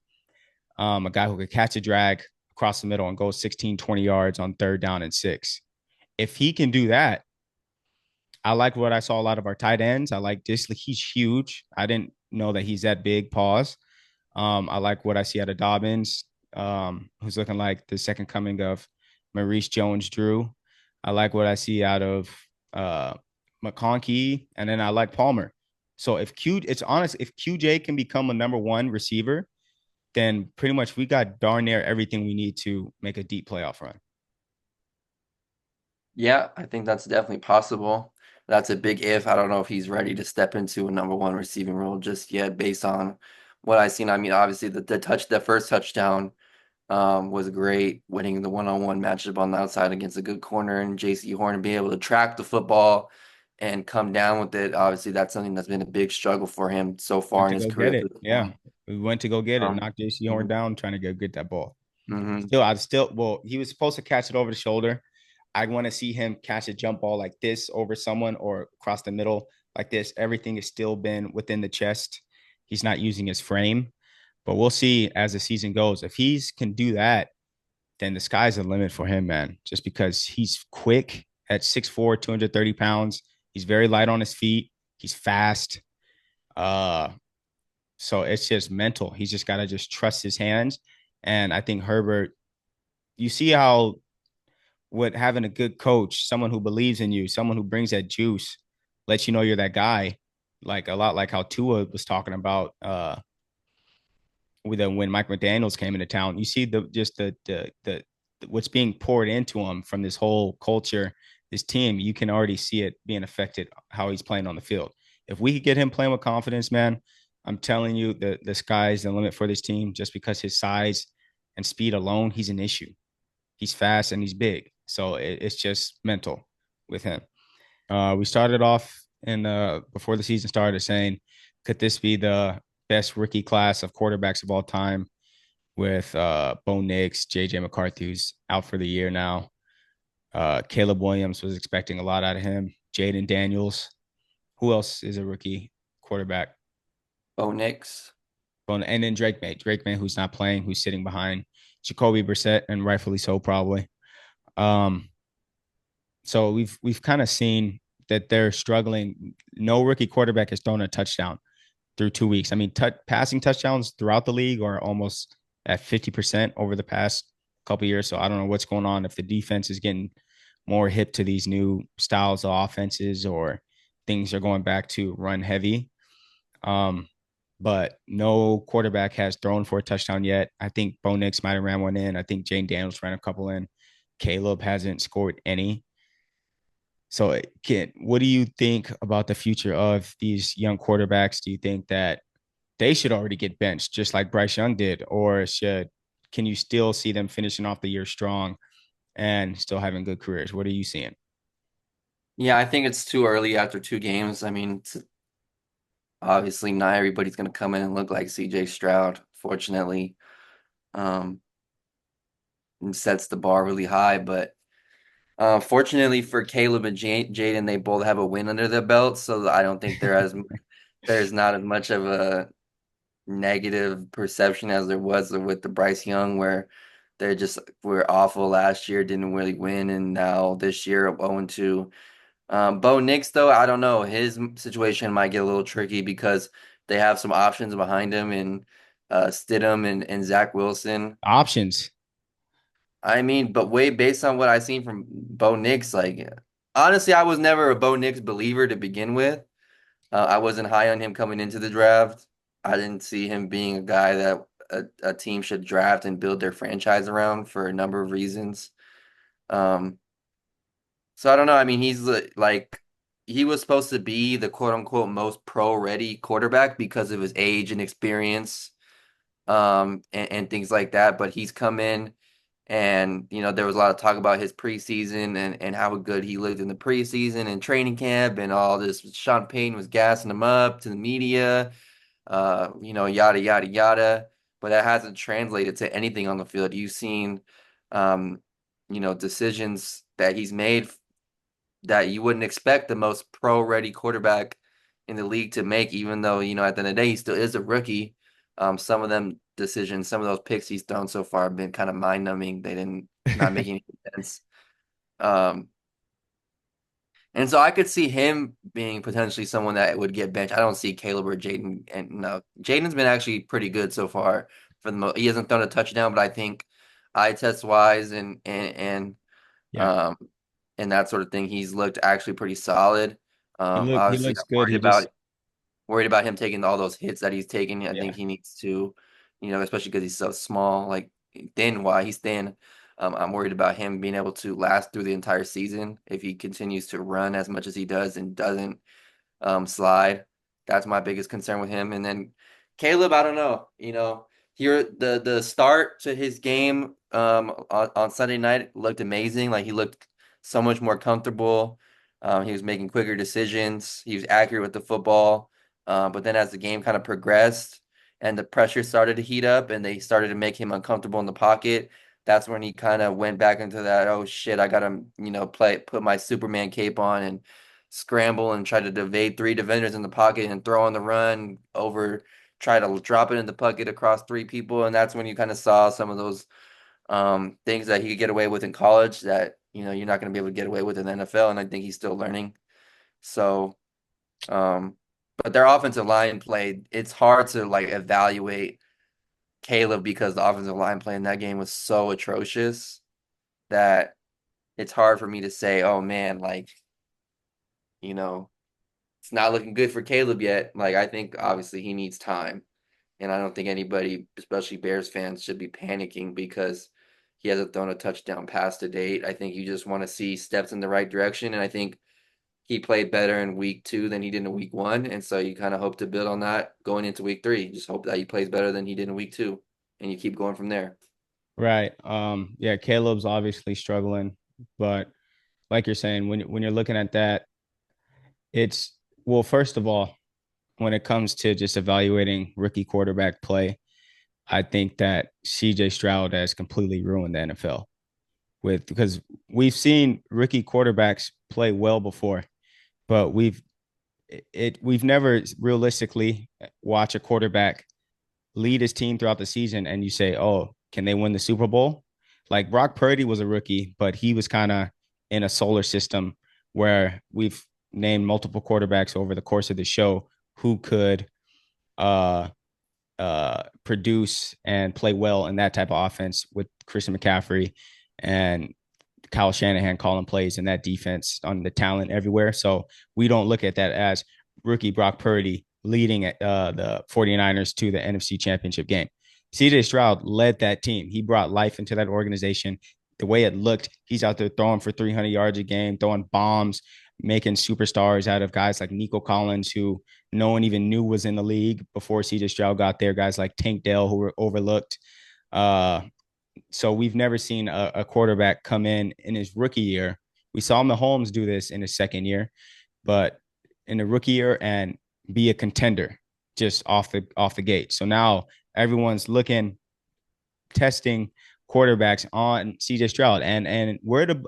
A: a guy who could catch a drag across the middle and go 16, 20 yards on third down and 6. If he can do that, I like what I saw a lot of our tight ends. I like this. He's huge. I didn't know that he's that big. Pause. I like what I see out of Dobbins, who's looking like the second coming of Maurice Jones-Drew. I like what I see out of McConkey, and then I like Palmer. So it's honest, if QJ can become a number one receiver, then pretty much we got darn near everything we need to make a deep playoff run.
B: Yeah, I think that's definitely possible. That's a big if. I don't know if he's ready to step into a number one receiving role just yet, based on what I've seen. I mean, obviously the first touchdown was great, winning the one-on-one matchup on the outside against a good corner and JC Horn, and being able to track the football and come down with it. Obviously, that's something that's been a big struggle for him so far
A: Went
B: in
A: to
B: his
A: go
B: career
A: get
B: at
A: it.
B: this
A: Yeah.
B: point.
A: We went to go get it.
B: Um,
A: Knocked JC Horn
B: mhm,
A: down trying to get that ball.
B: mhm.
A: Well, he was supposed to catch it over the shoulder. I want to see him catch a jump ball like this over someone or across the middle like this. Everything has still been within the chest. He's not using his frame, but we'll see as the season goes. If he's can do that, then the sky's the limit for him, man. Just because he's quick at 6'4", 230 pounds. He's very light on his feet. He's fast. Uh, so it's just mental. He's just got to just trust his hands. And I think Herbert, you see how with having a good coach, someone who believes in you, someone who brings that juice, lets you know you're that guy. Like a lot like how Tua was talking about with when Mike McDaniels came into town. You see the what's being poured into him from this whole culture, this team. You can already see it being affected how he's playing on the field. If we could get him playing with confidence, man, I'm telling you, the sky's the limit for this team. Just because his size and speed alone, he's an issue. He's fast and he's big, so it's just mental with him. We started off in before the season started saying, could this be the best rookie class of quarterbacks of all time? With Bo Nix, JJ McCarthy, who's out for the year now. Caleb Williams was expecting a lot out of him. Jaden Daniels. Who else is a rookie quarterback?
B: Bo Nix.
A: And then Drake May, who's not playing, who's sitting behind Jacoby Brissett, and rightfully so, probably. Um, so we've kind of seen that they're struggling. No rookie quarterback has thrown a touchdown through 2 weeks. I mean, passing touchdowns throughout the league are almost at 50% over the past couple of years. So I don't know what's going on, if the defense is getting more hip to these new styles of offenses or things are going back to run heavy. Um, but no quarterback has thrown for a touchdown yet. I think Bo Nix might have ran one in. I think Jane Daniels ran a couple in. Caleb hasn't scored any. So, what do you think about the future of these young quarterbacks? Do you think that they should already get benched, just like Bryce Young did, or can you still see them finishing off the year strong and still having good careers? What are you seeing?
B: Yeah, I think it's too early after 2 games. I mean, obviously not everybody's going to come in and look like CJ Stroud, fortunately. Um, and sets the bar really high, but fortunately for Caleb and Jaden, they both have a win under their belt, so I don't think there's not as much of a negative perception as there was with the Bryce Young, where they just were awful last year, didn't really win, and now this year 0-2. Bo Nix, though, I don't know. His situation might get a little tricky because they have some options behind him and Stidham and Zach Wilson.
A: Options.
B: I mean, but way based on what I've seen from Bo Nix, like honestly, I was never a Bo Nix believer to begin with. I wasn't high on him coming into the draft. I didn't see him being a guy that a team should draft and build their franchise around for a number of reasons. Um, so I don't know. I mean, like he was supposed to be the quote unquote most pro ready quarterback because of his age and experience, and things like that. But he's come in. And, there was a lot of talk about his preseason and how good he looked in the preseason and training camp and all this. Sean Payton was gassing him up to the media, yada, yada, yada. But that hasn't translated to anything on the field. You've seen, um, decisions that he's made that you wouldn't expect the most pro-ready quarterback in the league to make, even though, at the end of the day, he still is a rookie. Some of them decisions, some of those picks he's thrown so far have been kind of mind-numbing. They didn't not making any sense. Um, and so I could see him being potentially someone that would get benched. I don't see Caleb or Jaden, and no, Jaden's been actually pretty good so far for the most. He hasn't thrown a touchdown, but I think eye test wise
A: Yeah.
B: um, and that sort of thing. He's looked actually pretty solid.
A: He
B: Obviously,
A: looks
B: I'm
A: good. He just
B: worried about him taking all those hits that he's taking. I
A: yeah.
B: think he needs to, especially because he's so small, like thin. Why he's thin. I'm worried about him being able to last through the entire season if he continues to run as much as he does and doesn't slide. That's my biggest concern with him. And then Caleb, I don't know. Here the start to his game on Sunday night looked amazing. Like he looked so much more comfortable. He was making quicker decisions. He was accurate with the football. But then as the game kind of progressed and the pressure started to heat up and they started to make him uncomfortable in the pocket, that's when he kind of went back into that, oh shit, I gotta, put my Superman cape on and scramble and try to evade three defenders in the pocket and throw on the run over, try to drop it in the pocket across three people. And that's when you kind of saw some of those things that he could get away with in college that, you're not going to be able to get away with in the NFL. And I think he's still learning. So, um, but their offensive line played, it's hard to like evaluate Caleb because the offensive line play in that game was so atrocious that it's hard for me to say, oh man, like, you know, it's not looking good for Caleb yet. Like I think obviously he needs time. And I don't think anybody, especially Bears fans, should be panicking because he hasn't thrown a touchdown pass to date. I think you just want to see steps in the right direction. And I think he played better in week 2 than he did in week 1. And so you kind of hope to build on that going into week 3. You just hope that he plays better than he did in week 2. And you keep going from there.
A: Right. Yeah, Caleb's obviously struggling, but like you're saying, when you're looking at that, it's well, first of all, when it comes to just evaluating rookie quarterback play, I think that CJ Stroud has completely ruined the NFL with because we've seen rookie quarterbacks play well before, but we've never realistically watched a quarterback lead his team throughout the season and you say, oh, can they win the Super Bowl? Like Brock Purdy was a rookie, but he was kind of in a solar system where we've named multiple quarterbacks over the course of the show who could uh produce and play well in that type of offense with Christian McCaffrey and Kyle Shanahan calling plays in that defense on the talent everywhere. So we don't look at that as rookie Brock Purdy leading the 49ers to the NFC Championship game. CJ Stroud led that team. He brought life into that organization. the way it looked, he's out there throwing for 300 yards a game, throwing bombs, making superstars out of guys like Nico Collins, who no one even knew was in the league before CJ Stroud got there. Guys like Tank Dell, who were overlooked. Uh, so we've never seen a quarterback come in his rookie year. We saw Mahomes do this in his second year, but in the rookie year and be a contender just off the gate. So now everyone's looking, testing quarterbacks on CJ Stroud, and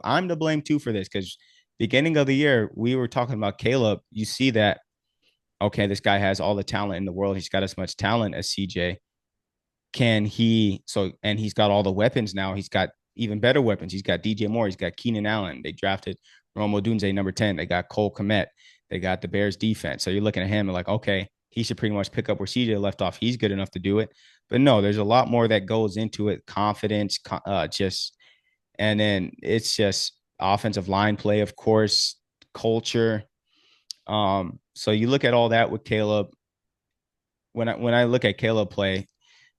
A: I'm to blame too for this because beginning of the year we were talking about Caleb. You see that okay, this guy has all the talent in the world. He's got as much talent as CJ. Can he so and he's got all the weapons now. He's got even better weapons. He's got DJ Moore, he's got Keenan Allen. They drafted Rome Odunze number 10. They got Cole Kmet. They got the Bears defense. So you're looking at him and like, okay, he should pretty much pick up where CJ left off. He's good enough to do it. But no, there's a lot more that goes into it. Confidence, just and then it's just offensive line play, of course, culture. So you look at all that with Caleb. When I look at Caleb play,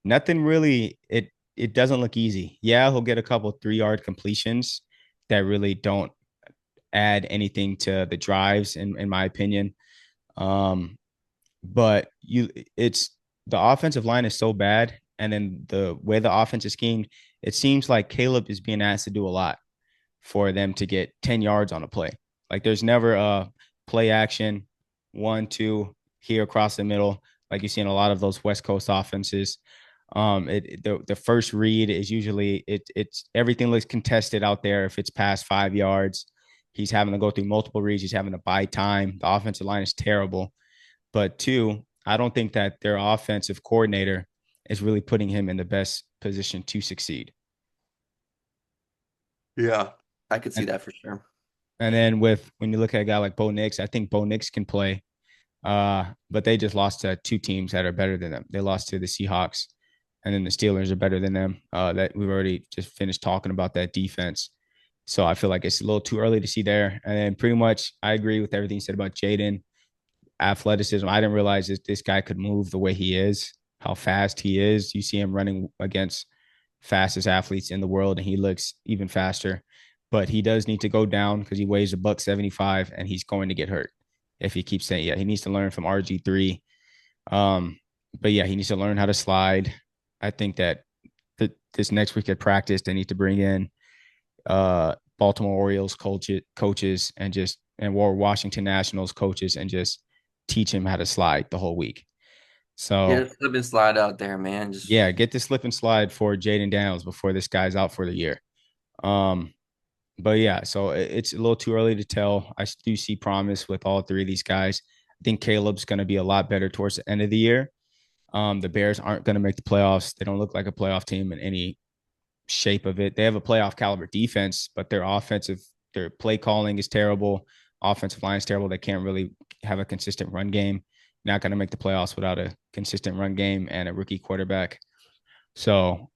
A: nothing really it doesn't look easy. Yeah, he'll get a couple 3-yard completions that really don't add anything to the drives in my opinion. Um, but it's the offensive line is so bad, and then the way the offense is schemed, it seems like Caleb is being asked to do a lot for them to get 10 yards on a play. Like there's never a play action, 1, 2 here across the middle, like you see in a lot of those West Coast offenses. The first read is usually it's everything looks contested out there. If it's past 5 yards, he's having to go through multiple reads. He's having to buy time. The offensive line is terrible. But two, I don't think that their offensive coordinator is really putting him in the best position to succeed.
B: Yeah, I could see
A: And
B: that for sure.
A: and then when you look at a guy like Bo Nix, I think Bo Nix can play. But they just lost to two teams that are better than them. They lost to the Seahawks, and then the Steelers are better than them. That we've already just finished talking about that defense. So I feel like it's a little too early to see there. And then pretty much I agree with everything you said about Jaden. Athleticism. I didn't realize that this guy could move the way he is, how fast he is. You see him running against fastest athletes in the world, and he looks even faster. But he does need to go down because he weighs a buck 75, and he's going to get hurt if he keeps saying, yeah, he needs to learn from RG3. Um, but yeah, he needs to learn how to slide. I think that this next week at practice, they need to bring in Baltimore Orioles coaches and Washington Nationals coaches and just teach him how to slide the whole week.
B: Get
A: So
B: a slip and slide out there, man. Just
A: yeah, get the slip and slide for Jaden Daniels before this guy's out for the year. Um, but yeah, so it's a little too early to tell. I do see promise with all three of these guys. I think Caleb's going to be a lot better towards the end of the year. The Bears aren't going to make the playoffs. They don't look like a playoff team in any shape of it. They have a playoff caliber defense, but their play calling is terrible. Offensive line is terrible. They can't really have a consistent run game. Not going to make the playoffs without a consistent run game and a rookie quarterback. So,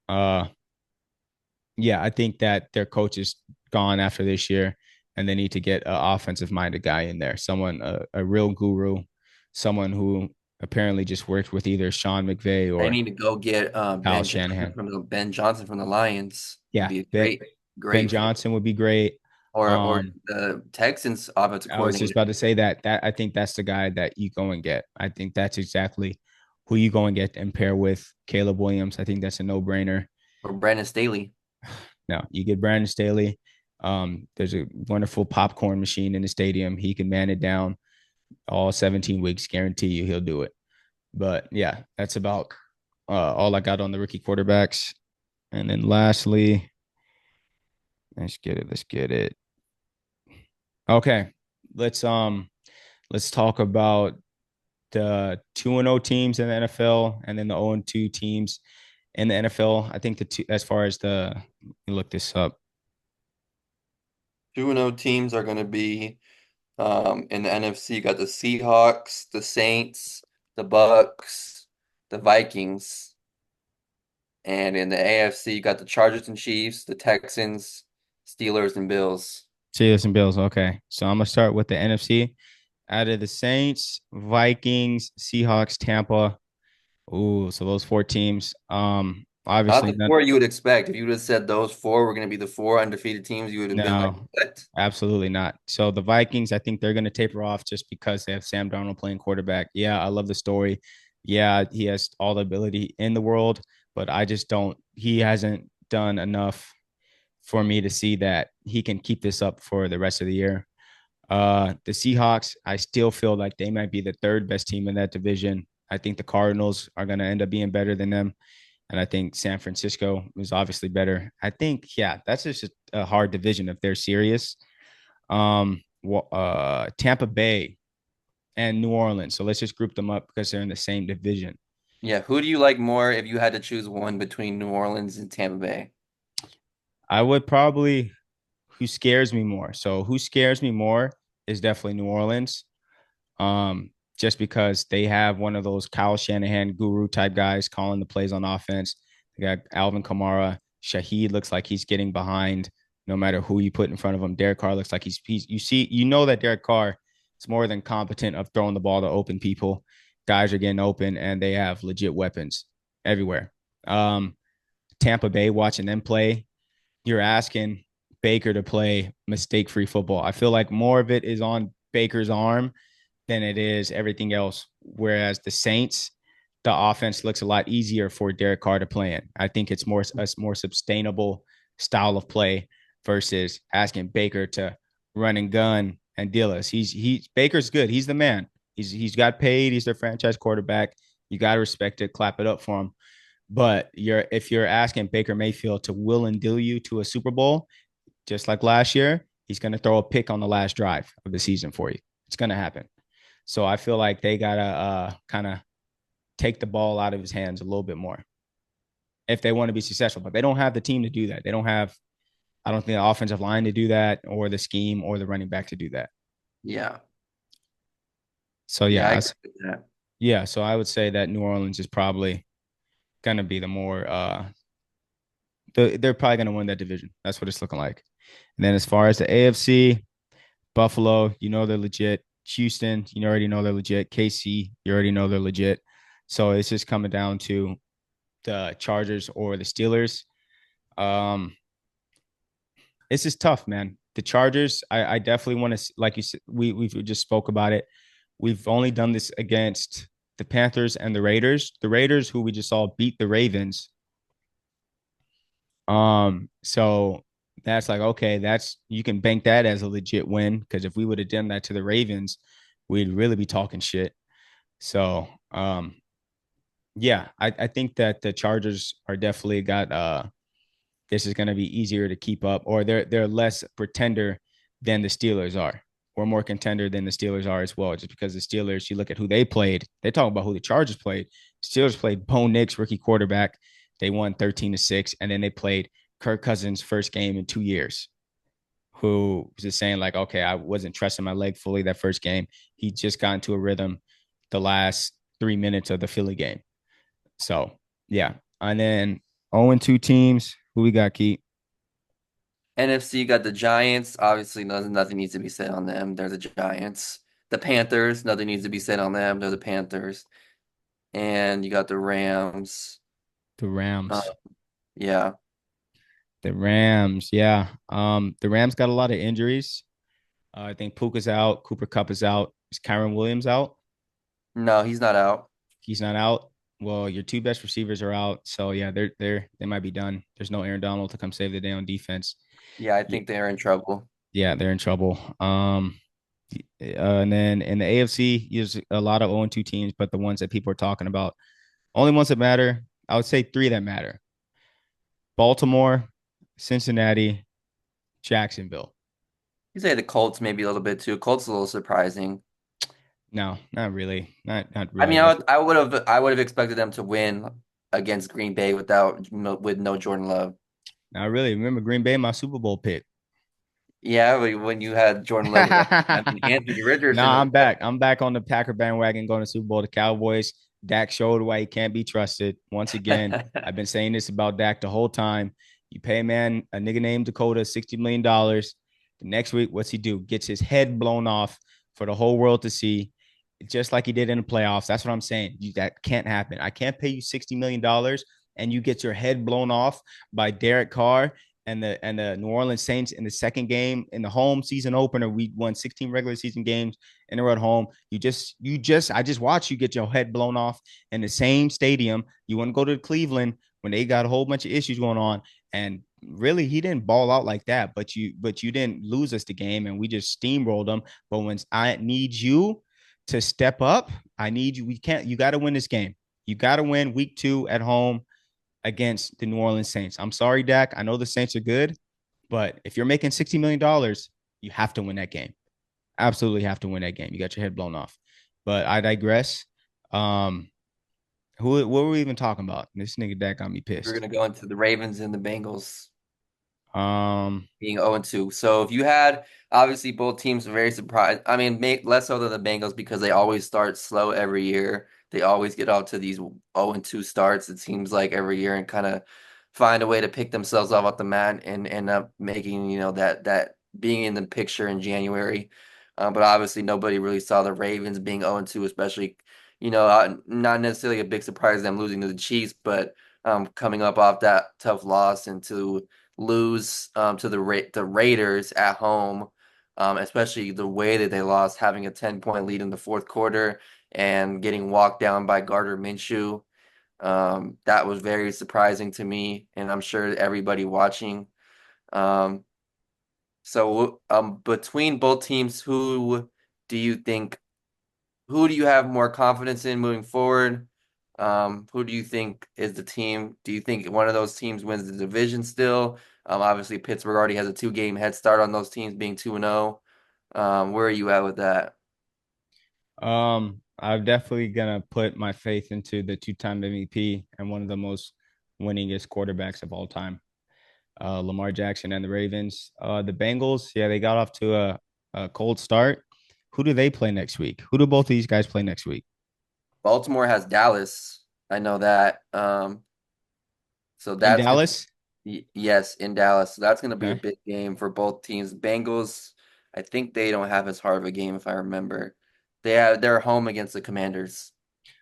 A: yeah, I think that their coach is gone after this year, and they need to get an offensive minded guy in there, someone a real guru, someone who apparently just worked with either Sean McVay
B: they
A: or
B: need to go get
A: Kyle Shanahan.
B: Ben Johnson from the Lions. Would
A: Yeah,
B: be a
A: Ben Ben
B: great fit.
A: Johnson would be great.
B: Or
A: Um,
B: the Texans offensive
A: I was just
B: coordinator
A: about to say that I think that's the guy that you go and get. I think that's exactly who you go and get and pair with Caleb Williams. I think that's a no brainer.
B: or Brandon Staley.
A: No, you get Brandon Staley. There's a wonderful popcorn machine in the stadium. He can man it down all 17 weeks. Guarantee you he'll do it. But yeah, that's about all I got on the rookie quarterbacks. And then lastly, let's get it. Let's get it. Okay, let's talk about the 2-0 teams in the NFL and then the 0-2 teams in the NFL. I think the two, as far as look this up.
B: 2-0 teams are going to be in the NFC. You got the Seahawks, the Saints, the Bucks, the Vikings, and in the AFC, you got the Chargers and Chiefs, the Texans, Steelers, and Bills.
A: Steelers and Bills. Okay, so I'm gonna start with the NFC. Out of the Saints, Vikings, Seahawks, Tampa. Ooh, so those four teams.
B: Not
A: Obviously,
B: the
A: none.
B: four you would expect. If you would have said those four were going to be the four undefeated teams, you would have been like,
A: No,
B: what?
A: absolutely not. So the Vikings, I think they're going to taper off just because they have Sam Darnold playing quarterback. Yeah, I love the story. Yeah, he has all the ability in the world, but I just don't. He hasn't done enough for me to see that he can keep this up for the rest of the year. The Seahawks, I still feel like they might be the third best team in that division. I think the Cardinals are going to end up being better than them. And I think San Francisco is obviously better. I think, yeah, that's just a hard division if they're serious. Tampa Bay and New Orleans. So let's just group them up because they're in the same division.
B: Yeah, who do you like more if you had to choose one between New Orleans and Tampa Bay?
A: I would probably who scares me more. So who scares me more is definitely New Orleans. Just because they have one of those Kyle Shanahan guru type guys calling the plays on offense. They got Alvin Kamara. Shaheed looks like he's getting behind no matter who you put in front of him. Derek Carr looks like he's you see, you know that Derek Carr is more than competent of throwing the ball to open people. Guys are getting open and they have legit weapons everywhere. Um, Tampa Bay, watching them play, you're asking Baker to play mistake free football. I feel like more of it is on Baker's arm than it is everything else. Whereas the Saints, the offense looks a lot easier for Derek Carr to play in. I think it's more a more sustainable style of play versus asking Baker to run and gun and deal us. He's Baker's good. He's the man. He's got paid. He's their franchise quarterback. You got to respect it, clap it up for him. But if you're asking Baker Mayfield to will and deal you to a Super Bowl, just like last year, he's going to throw a pick on the last drive of the season for you. It's going to happen. So I feel like they gotta kind of take the ball out of his hands a little bit more if they want to be successful. But they don't have the team to do that. They don't have, I don't think, the offensive line to do that, or the scheme, or the running back to do that.
B: Yeah.
A: So
B: Yeah,
A: yeah,
B: I agree with that.
A: yeah. So I would say that New Orleans is probably gonna be the more they're probably gonna win that division. That's what it's looking like. And then as far as the AFC, Buffalo, you know they're legit. Houston, you already know they're legit. KC, you already know they're legit. So it's just coming down to the Chargers or the Steelers. Um, it's just tough, man. The Chargers, I definitely want to, like you said, we just spoke about it. We've only done this against the Panthers and the Raiders. The Raiders, who we just saw beat the Ravens. So that's like, okay, that's you can bank that as a legit win because if we would have done that to the Ravens, we'd really be talking shit. So yeah, I think that the Chargers are definitely got this is going to be easier to keep up, or they're less pretender than the Steelers are, or more contender than the Steelers are as well. Just because the Steelers, you look at who they played, they talk about who the Chargers played. Steelers played Bo Nix, rookie quarterback. They won 13-6, and then they played Kirk Cousins' first game in 2 years. Who was just saying like, okay, I wasn't trusting my leg fully that first game. He just got into a rhythm the last 3 minutes of the Philly game. So yeah, and then 0-2 teams. Who we got, Keat?
B: NFC got the Giants. Obviously, nothing needs to be said on them. They're the Giants. The Panthers, nothing needs to be said on them. They're the Panthers. And you got the Rams.
A: The
B: Uh,
A: Rams.
B: yeah.
A: The Rams. Yeah. The Rams got a lot of injuries. I think Puka's out. Cooper Cup is out. Is Kyron Williams out?
B: No, he's not out.
A: He's not out. Well, your two best receivers are out. So yeah, they might be done. There's no Aaron Donald to come save the day on defense.
B: Yeah, I
A: Yeah,
B: think they're in trouble.
A: yeah, they're in trouble. And then in the AFC, there's a lot of 0-2 teams, but the ones that people are talking about, only ones that matter, I would say three that matter: Baltimore, Cincinnati, Jacksonville.
B: You say the Colts maybe a little bit too. Colts a little surprising.
A: No, not really. Not
B: I
A: really.
B: mean, I would have expected them to win against Green Bay with no Jordan Love.
A: Not really. Remember Green Bay, my Super Bowl pick.
B: Yeah, but when you had Jordan Love with I mean Anthony
A: No,
B: Richardson was
A: I'm back. I'm back on the Packer bandwagon going to Super Bowl. The Cowboys. Dak showed why he can't be trusted. Once again,
B: there.
A: I've been saying this about Dak the whole time. You pay a man, a nigga named Dakota, $60 million. dollars. The next week, what's he do? Gets his head blown off for the whole world to see, just like he did in the playoffs. That's what I'm saying. That can't happen. I can't pay you $60 million. dollars. and you get your head blown off by Derek Carr and the New Orleans Saints in the second game in the home season opener. We won 16 regular season games in a row at home. I just watched you get your head blown off in the same stadium. You want to go to Cleveland when they got a whole bunch of issues going on, and really he didn't ball out like that. But you didn't lose us the game, and we just steamrolled them. But when I need you to step up, I need you. We can't. You got to win this game. You got to win week 2 at home against the New Orleans Saints. I'm sorry, Dak. I know the Saints are good, but if you're making $60 million, you have to win that game. Absolutely have to win that game. You got your head blown off. But I digress. Um, what were we even talking about? This nigga Dak got me
B: We're
A: pissed.
B: gonna go into the Ravens and the Bengals
A: Um,
B: being 0-2. So if you had obviously both teams are very surprised. I mean, less so than the Bengals because they always start slow every year. They always get out to these 0-2 starts, it seems like every year, and kind of find a way to pick themselves off the mat and end up making, that being in the picture in January. But obviously nobody really saw the Ravens being 0-2, especially, not necessarily a big surprise them losing to the Chiefs, but coming up off that tough loss and to lose to the Raiders at home, especially the way that they lost, having a 10-point lead in the fourth quarter and getting walked down by Gardner Minshew. That was very surprising to me, and I'm sure everybody watching. Um, between both teams, do you think who do you have more confidence in moving forward? Who do you think is the team? Do you think one of those teams wins the division still? Obviously Pittsburgh already has a 2-game head start on those teams being 2-0. Where are you at with that?
A: I'm definitely gonna put my faith into the two-time MVP and one of the most winningest quarterbacks of all time, Lamar Jackson and the Ravens. The Bengals, yeah, they got off to a cold start. Who do they play next week? Who do both of these guys play next week?
B: Baltimore has Dallas. I know that. So
A: In
B: that's gonna
A: Dallas?
B: yes, in Dallas. So that's gonna be a
A: Okay.
B: big game for both teams. Bengals, I think they don't have as hard of a game if I remember. They're home against the Commanders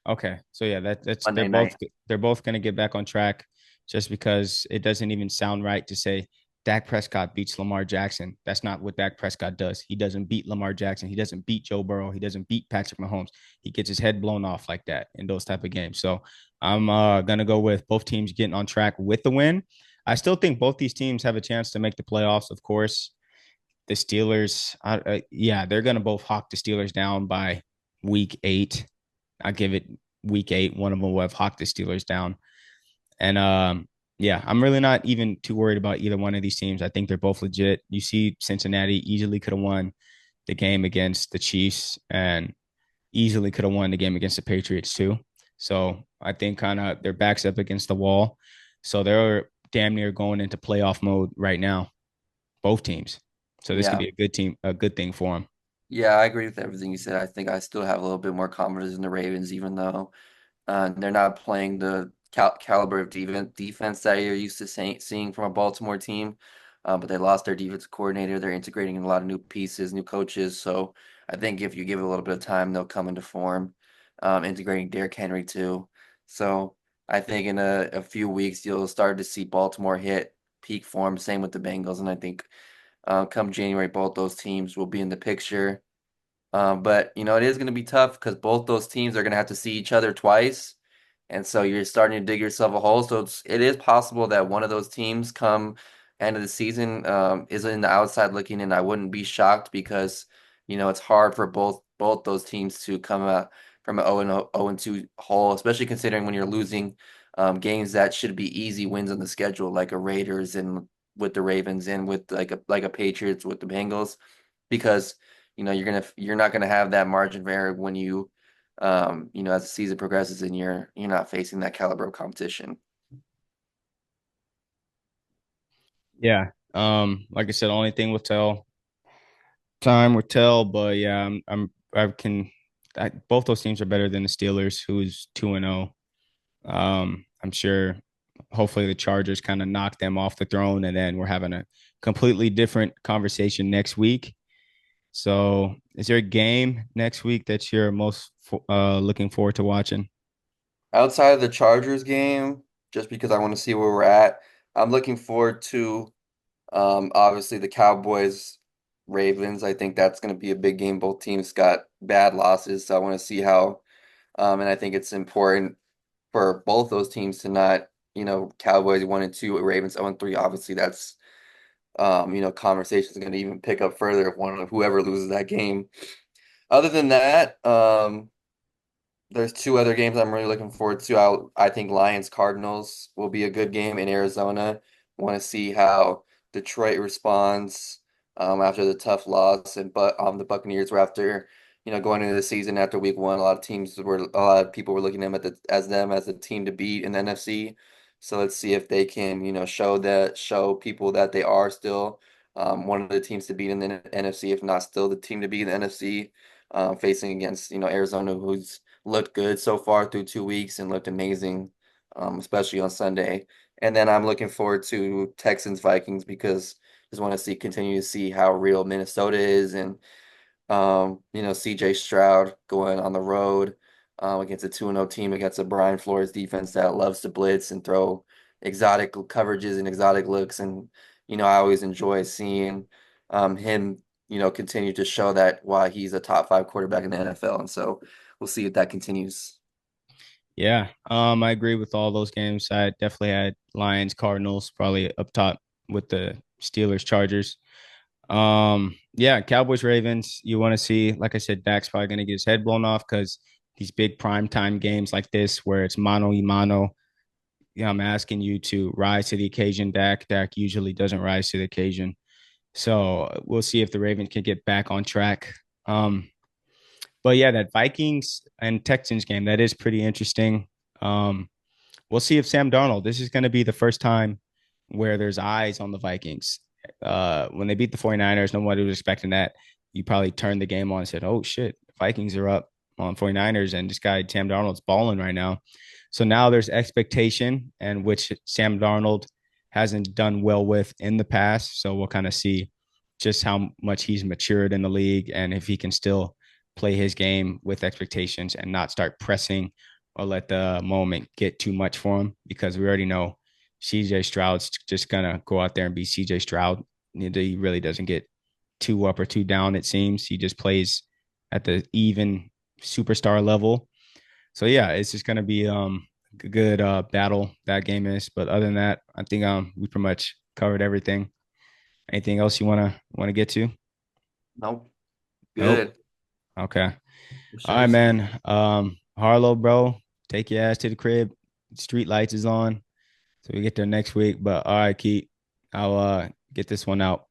A: Okay. So yeah, that's
B: Monday night.
A: they're both gonna get back on track just because it doesn't even sound right to say Dak Prescott beats Lamar Jackson. That's not what Dak Prescott does. He doesn't beat Lamar Jackson. He doesn't beat Joe Burrow. He doesn't beat Patrick Mahomes. He gets his head blown off like that in those type of games. So I'm gonna go with both teams getting on track with the win. I still think both these teams have a chance to make the playoffs, of course. The Steelers, yeah, they're gonna both hawk the Steelers down by week 8. I give it week 8. One of them will have hawked the Steelers down. And yeah, I'm really not even too worried about either one of these teams. I think they're both legit. You see, Cincinnati easily could have won the game against the Chiefs and easily could have won the game against the Patriots too. So I think kind of their backs up against the wall. So they're damn near going into playoff mode right now, both teams. So this could
B: Yeah.
A: be a good team, a good thing for them.
B: Yeah, I agree with everything you said. I think I still have a little bit more confidence in the Ravens, even though they're not playing the caliber of defense that you're used to seeing from a Baltimore team. But they lost their defense coordinator. They're integrating a lot of new pieces, new coaches. So I think if you give it a little bit of time, they'll come into form. Integrating Derrick Henry too. So I think in a few weeks you'll start to see Baltimore hit peak form. Same with the Bengals, and I think come January, both those teams will be in the picture. But it is going to be tough because both those teams are going to have to see each other twice, and so you're starting to dig yourself a hole. So it is possible that one of those teams come end of the season is in the outside looking in. I wouldn't be shocked because it's hard for both those teams to come from an 0-2 hole, especially considering when you're losing games that should be easy wins on the schedule, like a Raiders and with the Ravens and with like a Patriots with the Bengals, because you're not gonna have that margin of error when as the season progresses and you're not facing that caliber of competition.
A: Yeah. Like I said, only thing will tell. Time will tell, but yeah, I can. Both those teams are better than the Steelers, who's 2-0. I'm sure. Hopefully, the Chargers kind of knock them off the throne, and then we're having a completely different conversation next week. So, is there a game next week that you're most looking forward to watching?
B: Outside of the Chargers game, just because I want to see where we're at. I'm looking forward to obviously the Cowboys Ravens. I think that's going to be a big game. Both teams got bad losses, so I want to see how. And I think it's important for both those teams to not, Cowboys 1-2, Ravens 0-3. Obviously, that's conversation is going to even pick up further if whoever loses that game. Other than that, there's two other games I'm really looking forward to. I think Lions Cardinals will be a good game in Arizona. Want to see how Detroit responds after the tough loss, and but the Buccaneers were after going into the season after week one. A lot of people were looking at them as the team to beat in the NFC. So let's see if they can show people that they are still one of the teams to beat in the NFC, if not still the team to beat in the NFC, facing against Arizona, who's looked good so far through 2 weeks and looked amazing, especially on Sunday. And then I'm looking forward to Texans Vikings because just want to continue to see how real Minnesota is, and CJ Stroud going on the road against a 2-0 team, against a Brian Flores defense that loves to blitz and throw exotic coverages and exotic looks. And I always enjoy seeing him continue to show that why he's a top five quarterback in the NFL. And so we'll see if that continues.
A: Yeah, I agree with all those games. I definitely had Lions, Cardinals, probably up top with the Steelers, Chargers. Yeah, Cowboys, Ravens. You want to see, like I said, Dak's probably going to get his head blown off because these big prime time games like this, where it's mano y mano. Yeah, I'm asking you to rise to the occasion, Dak. Dak usually doesn't rise to the occasion. So we'll see if the Ravens can get back on track. But yeah, that Vikings and Texans game, that is pretty interesting. Um, we'll see if Sam Darnold, this is going to be the first time where there's eyes on the Vikings. When they beat the 49ers, nobody was expecting that. You probably turned the game on and said, oh shit, Vikings are up on 49ers, and this guy, Sam Darnold's balling right now. So now there's expectation, and which Sam Darnold hasn't done well with in the past. So we'll kind of see just how much he's matured in the league and if he can still play his game with expectations and not start pressing or let the moment get too much for him, because we already know CJ Stroud's just gonna go out there and be CJ Stroud. He really doesn't get too up or too down, it seems. He just plays at the even superstar level. So yeah, it's just gonna be a good battle that game is. But other than that, I think we pretty much covered everything. Anything else you wanna get to?
B: Nope.
A: Nope.
B: Good.
A: Okay.
B: For
A: All
B: sure.
A: right, man. Harlow, bro, take your ass to the crib. Street lights is on. So we get there next week. But all right, Keat, I'll get this one out.